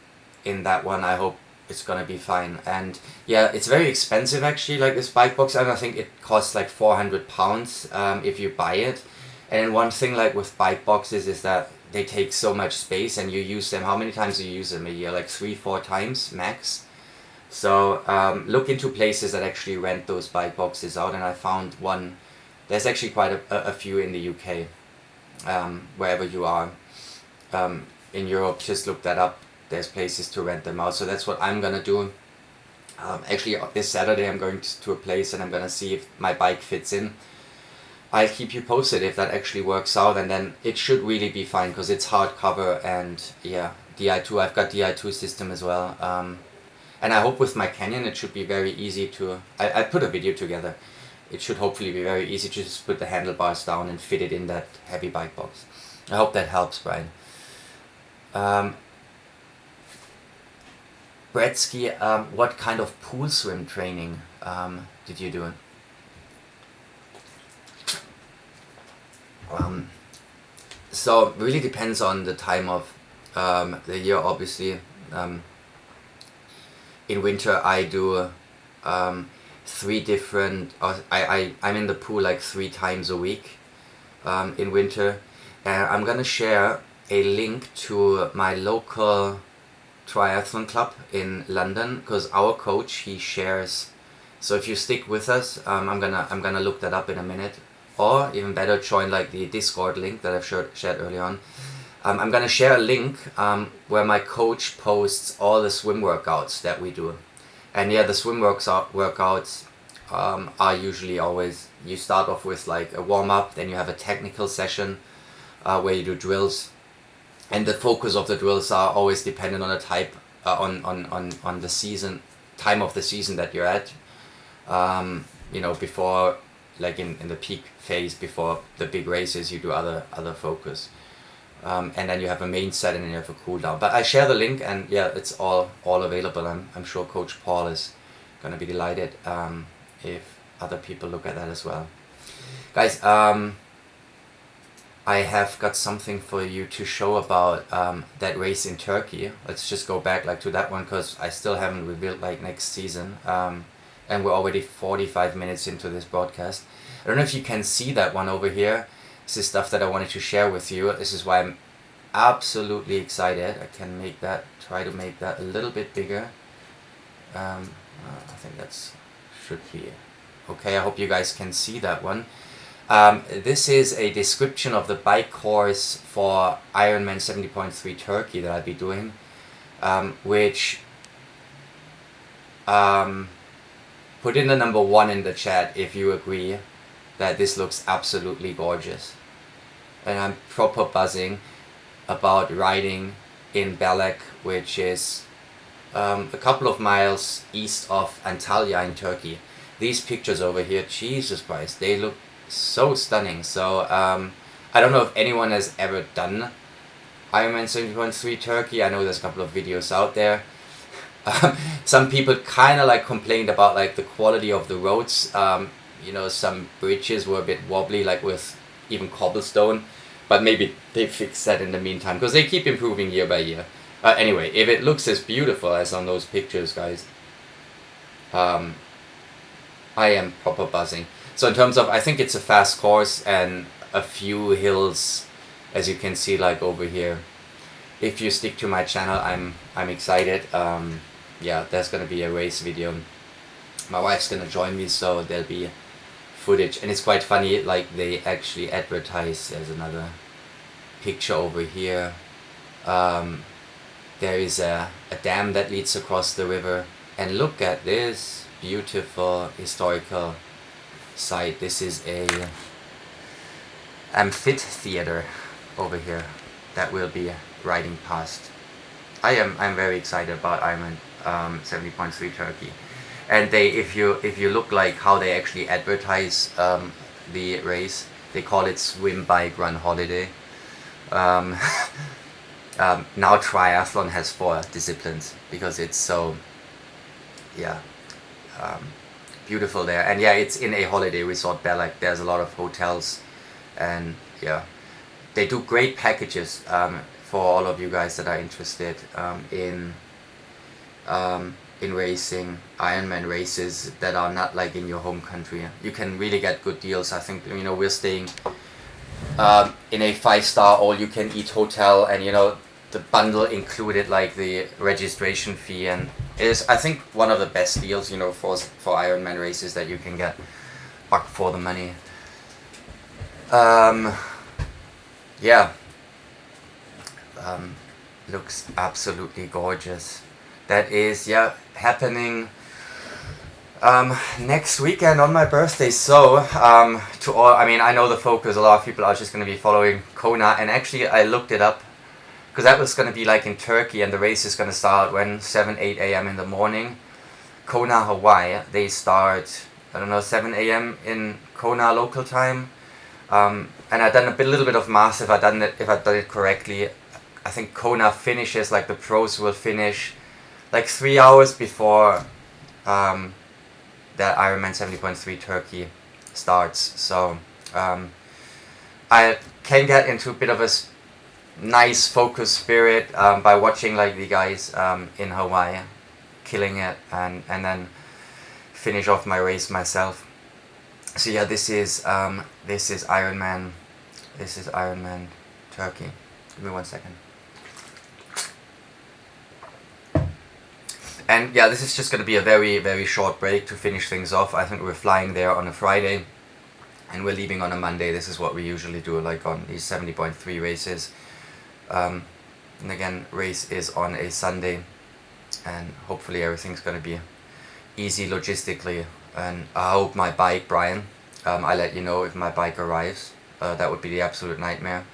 Speaker 1: in that one I hope it's gonna be fine. And it's very expensive actually, this bike box, and I think it costs £400 if you buy it. And one thing with bike boxes is that they take so much space, and you use them, how many times do you use them a year? 3-4 times max. So look into places that actually rent those bike boxes out, and I found one. There's actually quite a few in the UK, wherever you are. In Europe, just look that up. There's places to rent them out, so that's what I'm gonna do. Actually, this Saturday I'm going to a place, and I'm gonna see if my bike fits in. I'll keep you posted if that actually works out, and then it should really be fine, because it's hardcover, and Di2, I've got Di2 system as well. And I hope with my Canyon it should be very easy to, I put a video together. It should hopefully be very easy to just put the handlebars down and fit it in that heavy bike box. I hope that helps, Brian. Bretsky, what kind of pool swim training did you do? So really depends on the time of the year, obviously. In winter I do 3 different, I'm in the pool 3 times a week in winter. And I'm gonna share a link to my local triathlon club in London, because our coach, he shares. So if you stick with us, I'm gonna look that up in a minute, or even better, join the Discord link that I've shared earlier on. I'm gonna share a link where my coach posts all the swim workouts that we do. And the swim workouts are usually always, you start off with a warm-up, then you have a technical session where you do drills. And the focus of the drills are always dependent on the type, on the season, time of the season that you're at. Before, in the peak phase, before the big races, you do other focus. And then you have a main set, and then you have a cool down. But I share the link, and it's all available. I'm sure Coach Paul is gonna be delighted if other people look at that as well. Guys, I have got something for you to show about that race in Turkey. Let's just go back to that one, because I still haven't revealed next season, and we're already 45 minutes into this broadcast. I don't know if you can see that one over here. This is stuff that I wanted to share with you. This is why I'm absolutely excited. I can try to make that a little bit bigger. I think that's should be okay. I hope you guys can see that one. This is a description of the bike course for Ironman 70.3 Turkey that I'll be doing, which put in the number 1 in the chat if you agree that this looks absolutely gorgeous. And I'm proper buzzing about riding in Belek, which is a couple of miles east of Antalya in Turkey. These pictures over here, Jesus Christ, they look so stunning. So I don't know if anyone has ever done Ironman 70.3 Turkey. I know there's a couple of videos out there. Some people kind of like complained about like the quality of the roads. You know, some bridges were a bit wobbly, like with even cobblestone, but maybe they fixed that in the meantime because they keep improving year by year. Anyway, if it looks as beautiful as on those pictures, guys, I am proper buzzing. So in terms of, I think it's a fast course and a few hills, as you can see, like over here. If you stick to my channel, I'm excited. Yeah, there's gonna be a race video. My wife's gonna join me, so there'll be footage, and it's quite funny. Like they actually advertise. There's another picture over here. There is a dam that leads across the river, and look at this beautiful historical site. This is a amphitheater over here that we'll be riding past. I'm very excited about Ironman 70.3 Turkey, and they if you look like how they actually advertise the race, they call it swim, bike, run, holiday. Now triathlon has 4 disciplines because it's so beautiful there, and yeah, it's in a holiday resort there. Like there's a lot of hotels, and yeah, they do great packages for all of you guys that are interested in racing Ironman races that are not like in your home country. You can really get good deals. I think, you know, we're staying in a 5-star all-you-can-eat hotel, and you know the bundle included like the registration fee, and it is, I think, one of the best deals, you know, for Ironman races that you can get back for the money. Yeah, looks absolutely gorgeous. That is, yeah, happening next weekend on my birthday. So to all, I mean, I know the focus, a lot of people are just going to be following Kona, and actually I looked it up because that was going to be like in Turkey, and the race is going to start when 7-8 a.m. in the morning. Kona, Hawaii, they start, I don't know, 7 a.m. in Kona local time. And I've done a little bit of math. If I've done it correctly, I think Kona finishes, like the pros will finish like 3 hours before that Ironman 70.3 Turkey starts. So I can get into a bit of a nice focus spirit by watching like the guys in Hawaii killing it, and then finish off my race myself. So yeah, this is Ironman. This is Ironman Turkey. Give me 1 second. And yeah, this is just going to be a very, very short break to finish things off. I think we're flying there on a Friday, and we're leaving on a Monday. This is what we usually do, like on these 70.3 races. And again, race is on a Sunday, and hopefully everything's going to be easy logistically. And I hope my bike, Brian, I let you know if my bike arrives. That would be the absolute nightmare.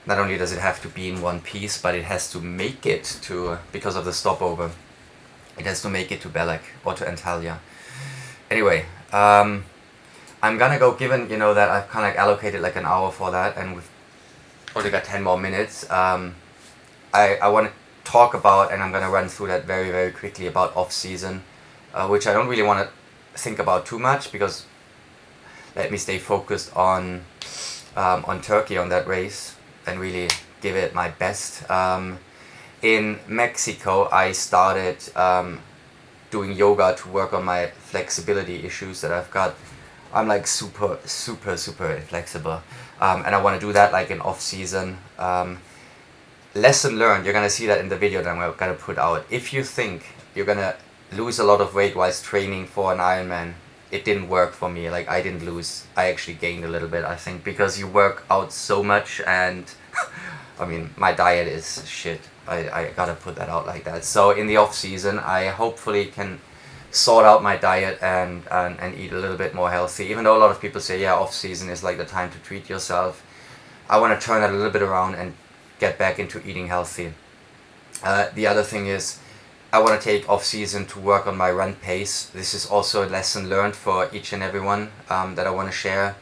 Speaker 1: Not only does it have to be in one piece, but it has to make it to, because of the stopover, it has to make it to Belek or to Antalya. Anyway, I'm gonna go, given, you know, that I've kind of allocated like an hour for that, and we've only got 10 more minutes. I want to talk about, and I'm gonna run through that very, very quickly, about off-season, which I don't really want to think about too much, because let me stay focused on Turkey, on that race, and really give it my best. In Mexico, I started doing yoga to work on my flexibility issues that I've got. I'm like super inflexible, and I want to do that like in off season. Lesson learned, you're gonna see that in the video that I'm gonna put out. If you think you're gonna lose a lot of weight whilst training for an Ironman, it didn't work for me. Like, I didn't lose, I actually gained a little bit, I think, because you work out so much, and I mean, my diet is shit. I gotta put that out like that. So in the off season, I hopefully can sort out my diet and eat a little bit more healthy. Even though a lot of people say, yeah, off season is like the time to treat yourself, I want to turn that a little bit around and get back into eating healthy. The other thing is, I want to take off season to work on my run pace. This is also a lesson learned for each and everyone that I want to share.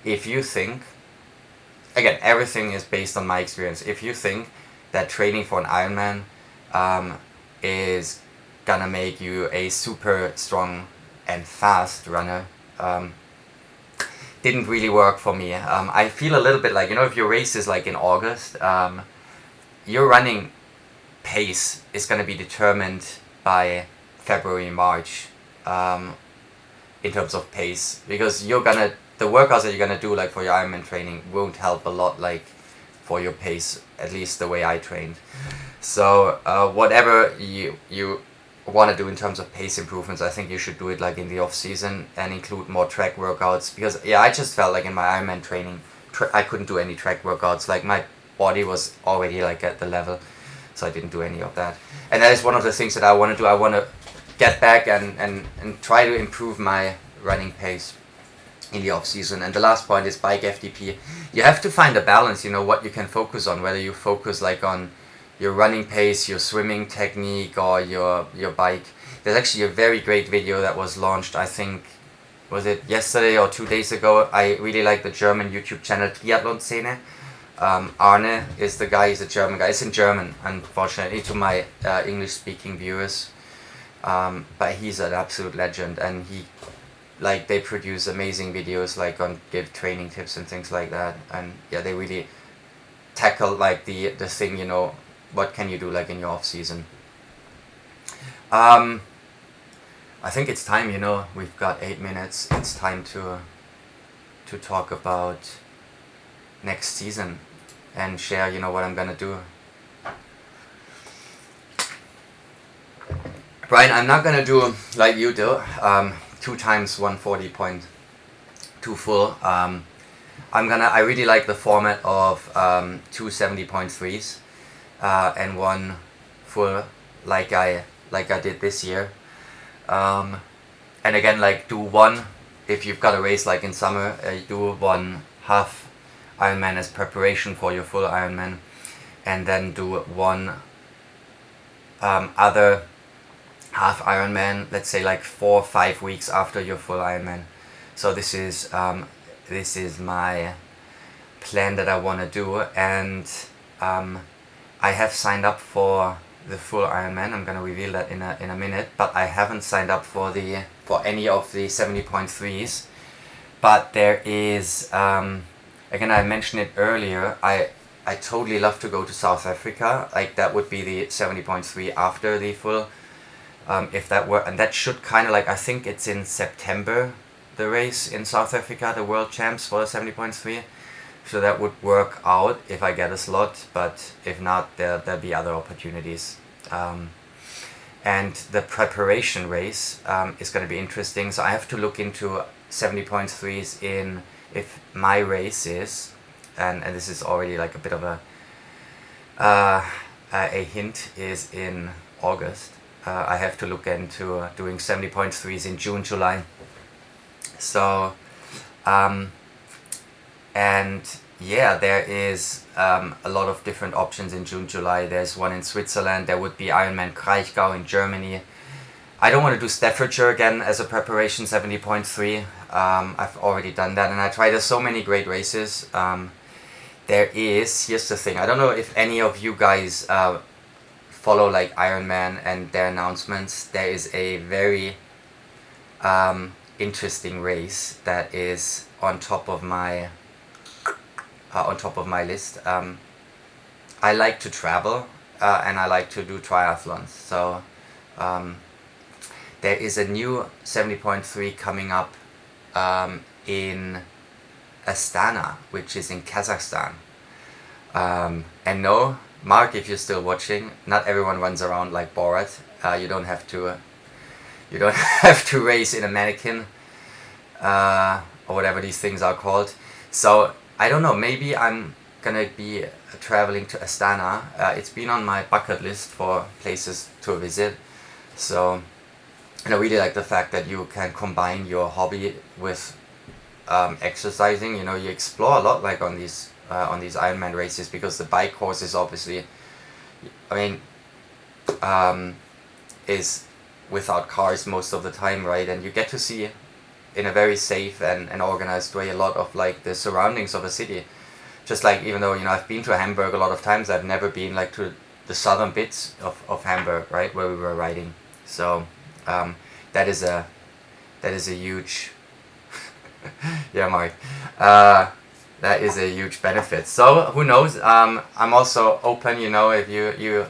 Speaker 1: If you think, again, everything is based on my experience. If you think that training for an Ironman is gonna make you a super strong and fast runner didn't really work for me. I feel a little bit like, if your race is like in August, your running pace is going to be determined by February, March, in terms of pace, because the workouts that you're gonna do like for your Ironman training won't help a lot like for your pace, at least the way I trained. So whatever you want to do in terms of pace improvements, I think you should do it like in the off season and include more track workouts, because I just felt like in my Ironman training I couldn't do any track workouts. Like my body was already like at the level, so I didn't do any of that. And that is one of the things that I want to do. I want to get back and try to improve my running pace in the off season. And the last point is bike FTP. You have to find a balance, what you can focus on, whether you focus like on your running pace, your swimming technique, or your bike. There's actually a very great video that was launched, I think, was it yesterday or 2 days ago? I really like the German YouTube channel Triathlon Szene. Arne is the guy, he's a German guy. It's in German, unfortunately, to my English speaking viewers. But he's an absolute legend, and they produce amazing videos like on give training tips and things like that. And yeah, they really tackle like the thing, what can you do like in your off season. I think it's time, we've got 8 minutes. It's time to talk about next season and share, what I'm gonna do. Brian, I'm not gonna do like you do, 2 times 140.2 full. I really like the format of 2 70.3s and 1 full, like I did this year. And again, like do 1 if you've got a race like in summer. Do 1 half Ironman as preparation for your full Ironman, and then do 1 other half Ironman, let's say like 4 or 5 weeks after your full Ironman. So this is my plan that I want to do, and I have signed up for the full Ironman. I'm gonna reveal that in a minute, but I haven't signed up for any of the 70.3s. But there is again, I mentioned it earlier, I totally love to go to South Africa. Like that would be the 70.3 after the full. If that were, and that should kind of like, I think it's in September, the race in South Africa, the World Champs for the 70.3. So that would work out if I get a slot, but if not, there'll be other opportunities. And the preparation race is going to be interesting. So I have to look into 70.3s in, if my race is, and this is already like a bit of a hint, is in August. I have to look into doing 70.3s in June, July. So, and yeah, there is a lot of different options in June, July. There's one in Switzerland. There would be Ironman Kraichgau in Germany. I don't want to do Staffordshire again as a preparation 70.3. I've already done that, and I tried. There's so many great races. Here's the thing. I don't know if any of you guys follow like Ironman and their announcements. There is a very interesting race that is on top of my list. I like to travel and I like to do triathlons. So there is a new 70.3 coming up in Astana, which is in Kazakhstan. And no, Mark, if you're still watching, not everyone runs around like Borat. You don't have to race in a mannequin or whatever these things are called. So I don't know, maybe I'm gonna be traveling to Astana. It's been on my bucket list for places to visit. So, and I really like the fact that you can combine your hobby with exercising. You explore a lot like on these Ironman races, because the bike course is obviously, is without cars most of the time, right? And you get to see in a very safe and organized way a lot of like the surroundings of a city. just like, even though, I've been to Hamburg a lot of times, I've never been like to the southern bits of Hamburg, right, where we were riding. So that is a huge yeah, Mark. That is a huge benefit. So who knows? I'm also open. If you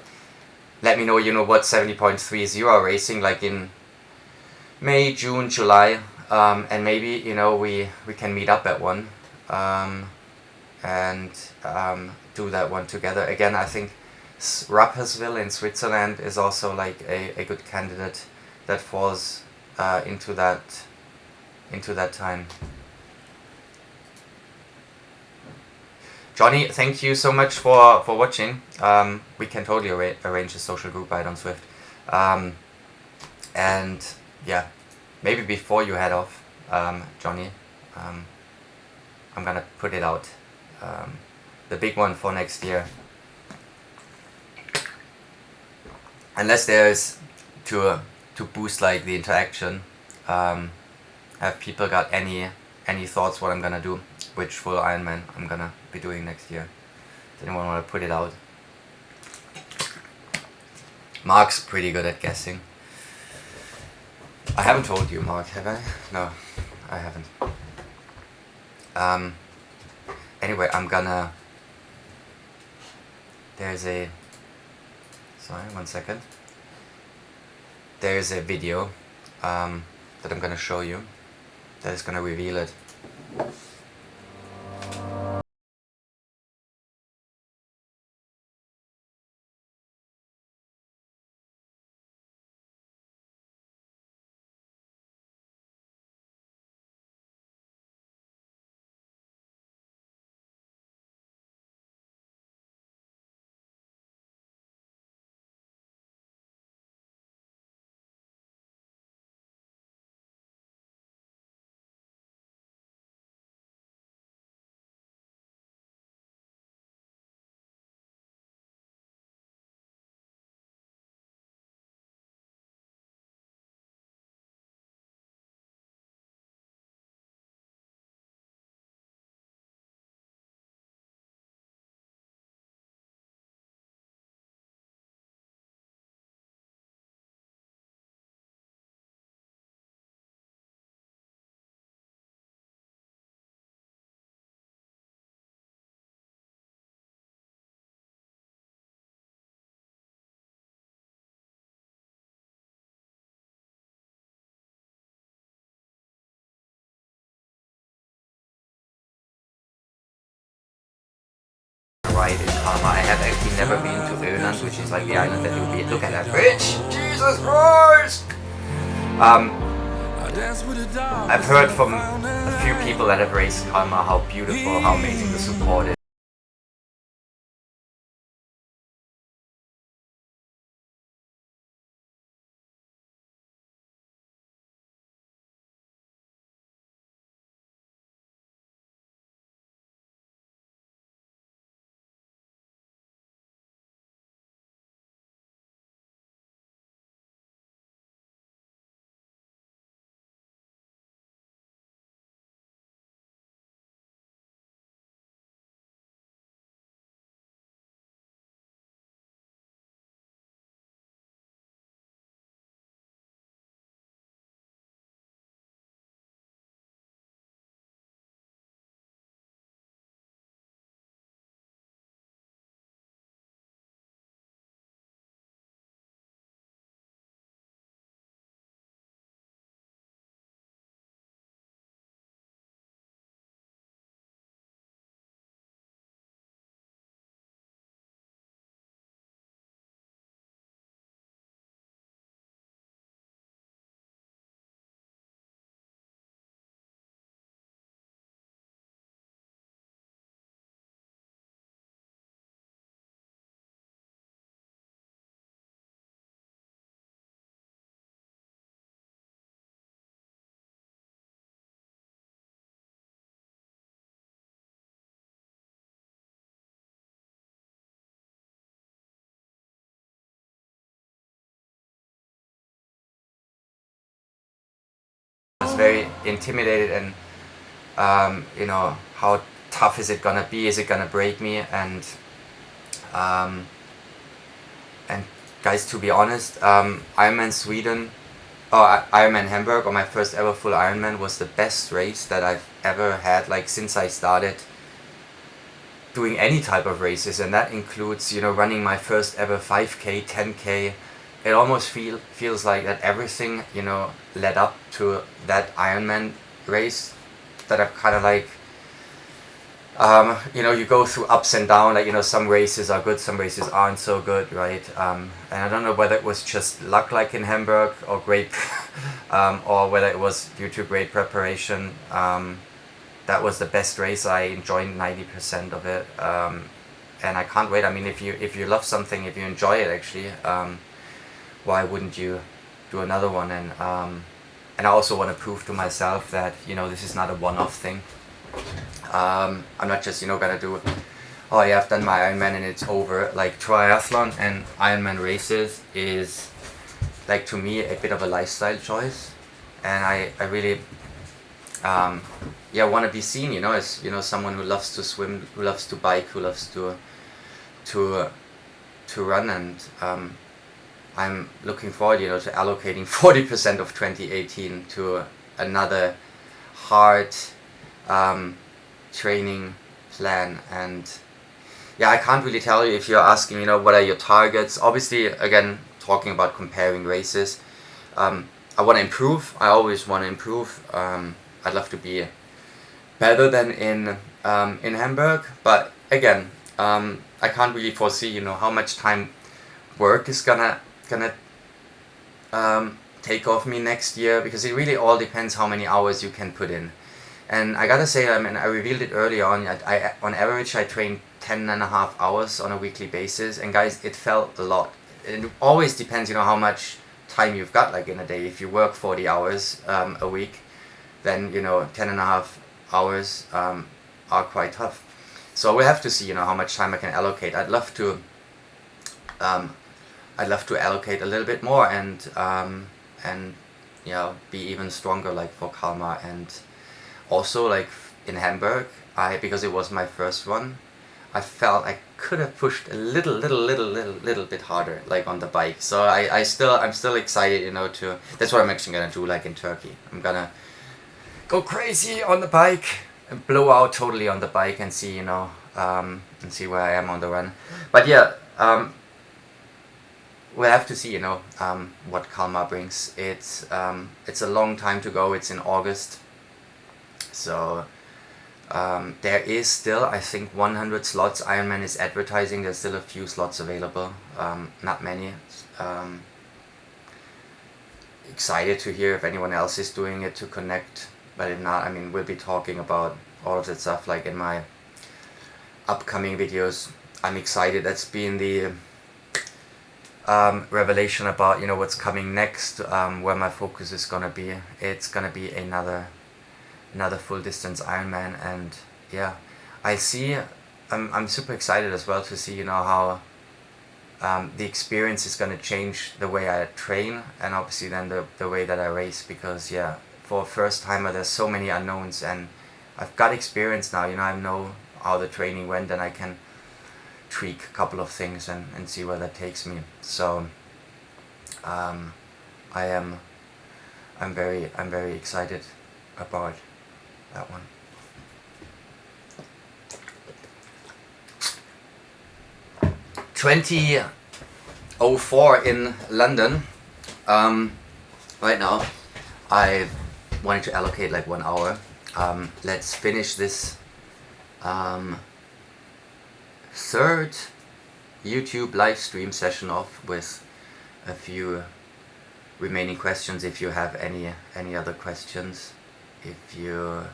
Speaker 1: let me know, what 70.3s you are racing, like in May, June, July, and maybe we can meet up at one, and do that one together. Again, I think Rapperswil in Switzerland is also like a good candidate that falls into that time. Johnny, thank you so much for watching. We can totally arrange a social group ride on Swift. And yeah, maybe before you head off, Johnny, I'm gonna put it out. The big one for next year. Unless there's to boost like the interaction, have people got any thoughts what I'm gonna do, which full Ironman I'm gonna be doing next year? Does anyone want to put it out? Mark's pretty good at guessing. I haven't told you, Mark, have I? No, I haven't. Anyway, I'm gonna... Sorry, 1 second. There's a video that I'm gonna show you that is gonna reveal it. Right in Karma. I have actually never been to Öland, which is like the island that you'll be. Look at that bridge! Jesus Christ! I've heard from a few people that have raced Karma how beautiful, how amazing the support is. I was very intimidated, and how tough is it gonna be? Is it gonna break me? And guys, to be honest, Ironman Sweden, Ironman Hamburg, or my first ever full Ironman, was the best race that I've ever had, like since I started doing any type of races, and that includes, running my first ever 5K, 10K. It almost feels like that everything, led up to that Ironman race, that I've kind of like, you go through ups and downs, like, some races are good, some races aren't so good, right? And I don't know whether it was just luck, like in Hamburg, or great, or whether it was due to great preparation. That was the best race. I enjoyed 90% of it, and I can't wait. I mean, if you love something, if you enjoy it, actually, why wouldn't you do another one? And I also want to prove to myself that this is not a one-off thing. I'm not just gonna do, oh yeah, I've done my Ironman and it's over. Like, triathlon and Ironman races is, like, to me, a bit of a lifestyle choice, and I really want to be seen, as someone who loves to swim, who loves to bike, who loves to run, and I'm looking forward, to allocating 40% of 2018 to another hard training plan. And I can't really tell you, if you're asking, what are your targets. Obviously, again, talking about comparing races, I want to improve. I always want to improve. I'd love to be better than in Hamburg, but again, I can't really foresee, how much time work is gonna take off me next year, because it really all depends how many hours you can put in. And I gotta say, I revealed it early on, I on average I train 10.5 hours on a weekly basis, and guys, it felt a lot. It always depends, how much time you've got, like, in a day. If you work 40 hours a week, then 10.5 hours are quite tough. So we have to see, how much time I can allocate. I'd love to allocate a little bit more, and be even stronger, like for Kalmar. And also, like in Hamburg, because it was my first one, I felt I could have pushed a little bit harder, like on the bike. So I'm still excited, to. That's what I'm actually gonna do, like in Turkey. I'm gonna go crazy on the bike and blow out totally on the bike, and see, and see where I am on the run. But we'll have to see, what Kalmar brings. It's a long time to go. It's in August, so there is still, I think, 100 slots. Ironman is advertising. There's still a few slots available. Not many. Excited to hear if anyone else is doing it, to connect. But if not, we'll be talking about all of that stuff, like in my upcoming videos. I'm excited. That's been the revelation about what's coming next, where my focus is gonna be. It's gonna be another full distance Ironman, and I see. I'm super excited as well to see how the experience is gonna change the way I train, and obviously then the way that I race, because for a first timer there's so many unknowns, and I've got experience now. I know how the training went, and I can tweak a couple of things and see where that takes me. So I'm very excited about that one. (20:04) in London. Right now I wanted to allocate like 1 hour. Let's finish this third YouTube live stream session off with a few remaining questions. If you have any other questions, if you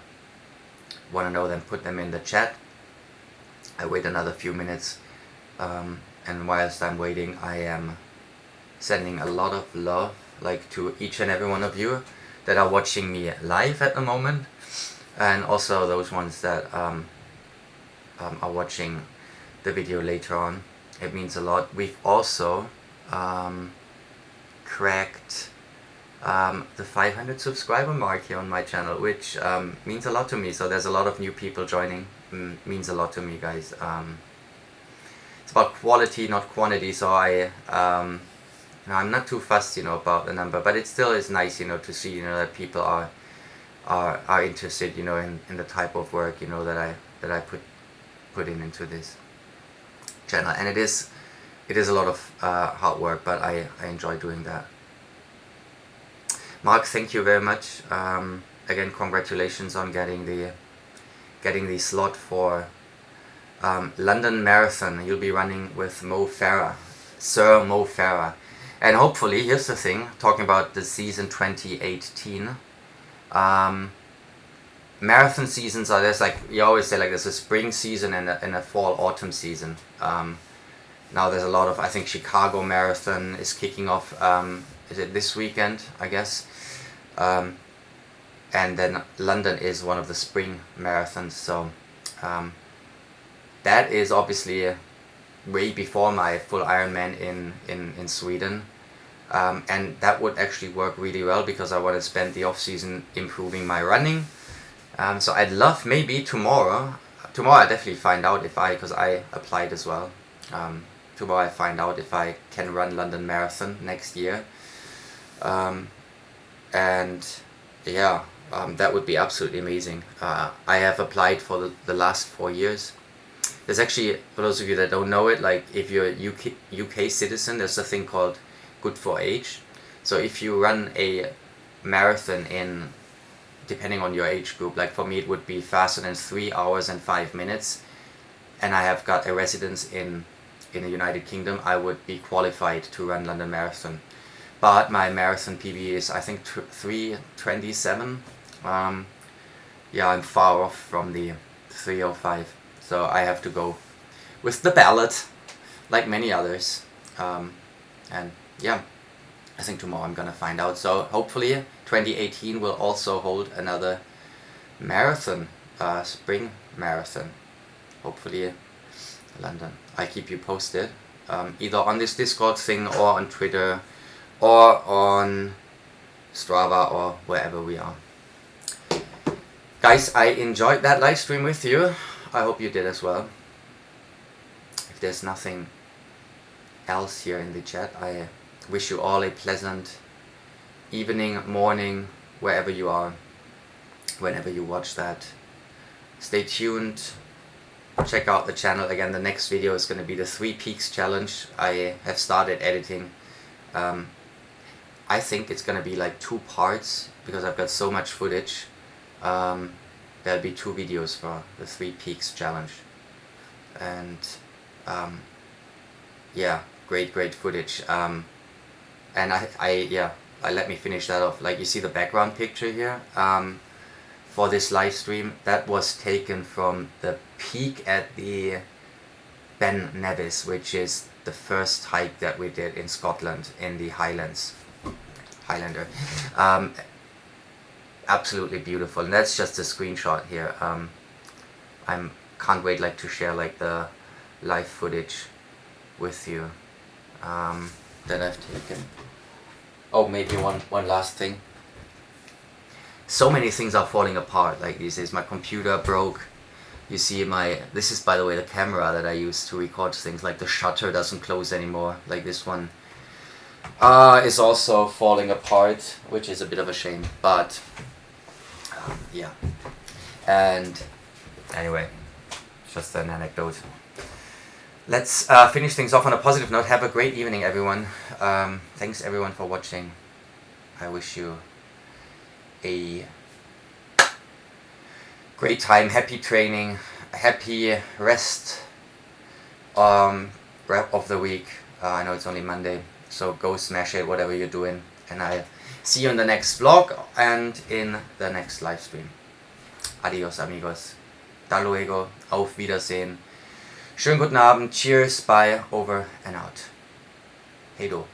Speaker 1: want to know them, put them in the chat. I wait another few minutes, and whilst I'm waiting, I am sending a lot of love, like, to each and every one of you that are watching me live at the moment, and also those ones that are watching the video later on. It means a lot. We've also cracked the 500 subscriber mark here on my channel, which means a lot to me. So there's a lot of new people joining, means a lot to me, guys. It's about quality, not quantity. So I'm not too fussed, about the number, but it still is nice, to see, that people are interested, in the type of work, that I put into this channel. And it is a lot of hard work, but I enjoy doing that. Mark, thank you very much. Again, congratulations on getting the slot for London Marathon. You'll be running with Sir Mo Farah. And hopefully, here's the thing, talking about the season 2018. Marathon seasons are, there's you always say, there's a spring season and a fall-autumn season. Now there's a lot of, I think Chicago Marathon is kicking off, is it this weekend, I guess? And then London is one of the spring marathons, so that is obviously way before my full Ironman in Sweden. And that would actually work really well because I want to spend the off-season improving my running. So I'd love maybe tomorrow I definitely find out because I applied as well. Tomorrow I find out if I can run London Marathon next year. And yeah, that would be absolutely amazing. I have applied for the last 4 years. There's actually, for those of you that don't know it, if you're a UK citizen, there's a thing called Good for Age. So if you run a marathon depending on your age group, for me it would be faster than 3 hours and 5 minutes, and I have got a residence in the United Kingdom, I would be qualified to run London Marathon. But my marathon PB is, I think, 3:27. Yeah, I'm far off from the 3:05. So I have to go with the ballot, like many others. And yeah, I think tomorrow I'm gonna find out. So hopefully 2018 will also hold another marathon, spring marathon. Hopefully London. I keep you posted, either on this Discord thing or on Twitter or on Strava or wherever we are. Guys, I enjoyed that live stream with you. I hope you did as well. If there's nothing else here in the chat, I wish you all a pleasant evening, morning, wherever you are, whenever you watch that. Stay tuned. Check out the channel. Again, the next video is going to be the 3 Peaks Challenge. I have started editing. I think it's going to be 2 parts because I've got so much footage. There'll be 2 videos for the 3 Peaks Challenge. And yeah, great footage. And let me finish that off. You see the background picture here for this live stream, that was taken from the peak at the Ben Nevis, which is the first hike that we did in Scotland in the Highlander. Absolutely beautiful, and that's just a screenshot here. I can't wait to share the live footage with you that I've taken. Oh, maybe one last thing. So many things are falling apart these days. My computer broke. You see this is, by the way, the camera that I use to record things. The shutter doesn't close anymore. This one is also falling apart, which is a bit of a shame. But yeah. And anyway, just an anecdote. Let's finish things off on a positive note. Have a great evening, everyone. Thanks everyone for watching. I wish you a great time, happy training, happy rest of the week. I know it's only Monday, so go smash it, whatever you're doing. And I'll see you in the next vlog and in the next live stream. Adios, amigos. Hasta luego. Auf Wiedersehen. Schönen guten Abend. Cheers. Bye. Over and out. Hey do.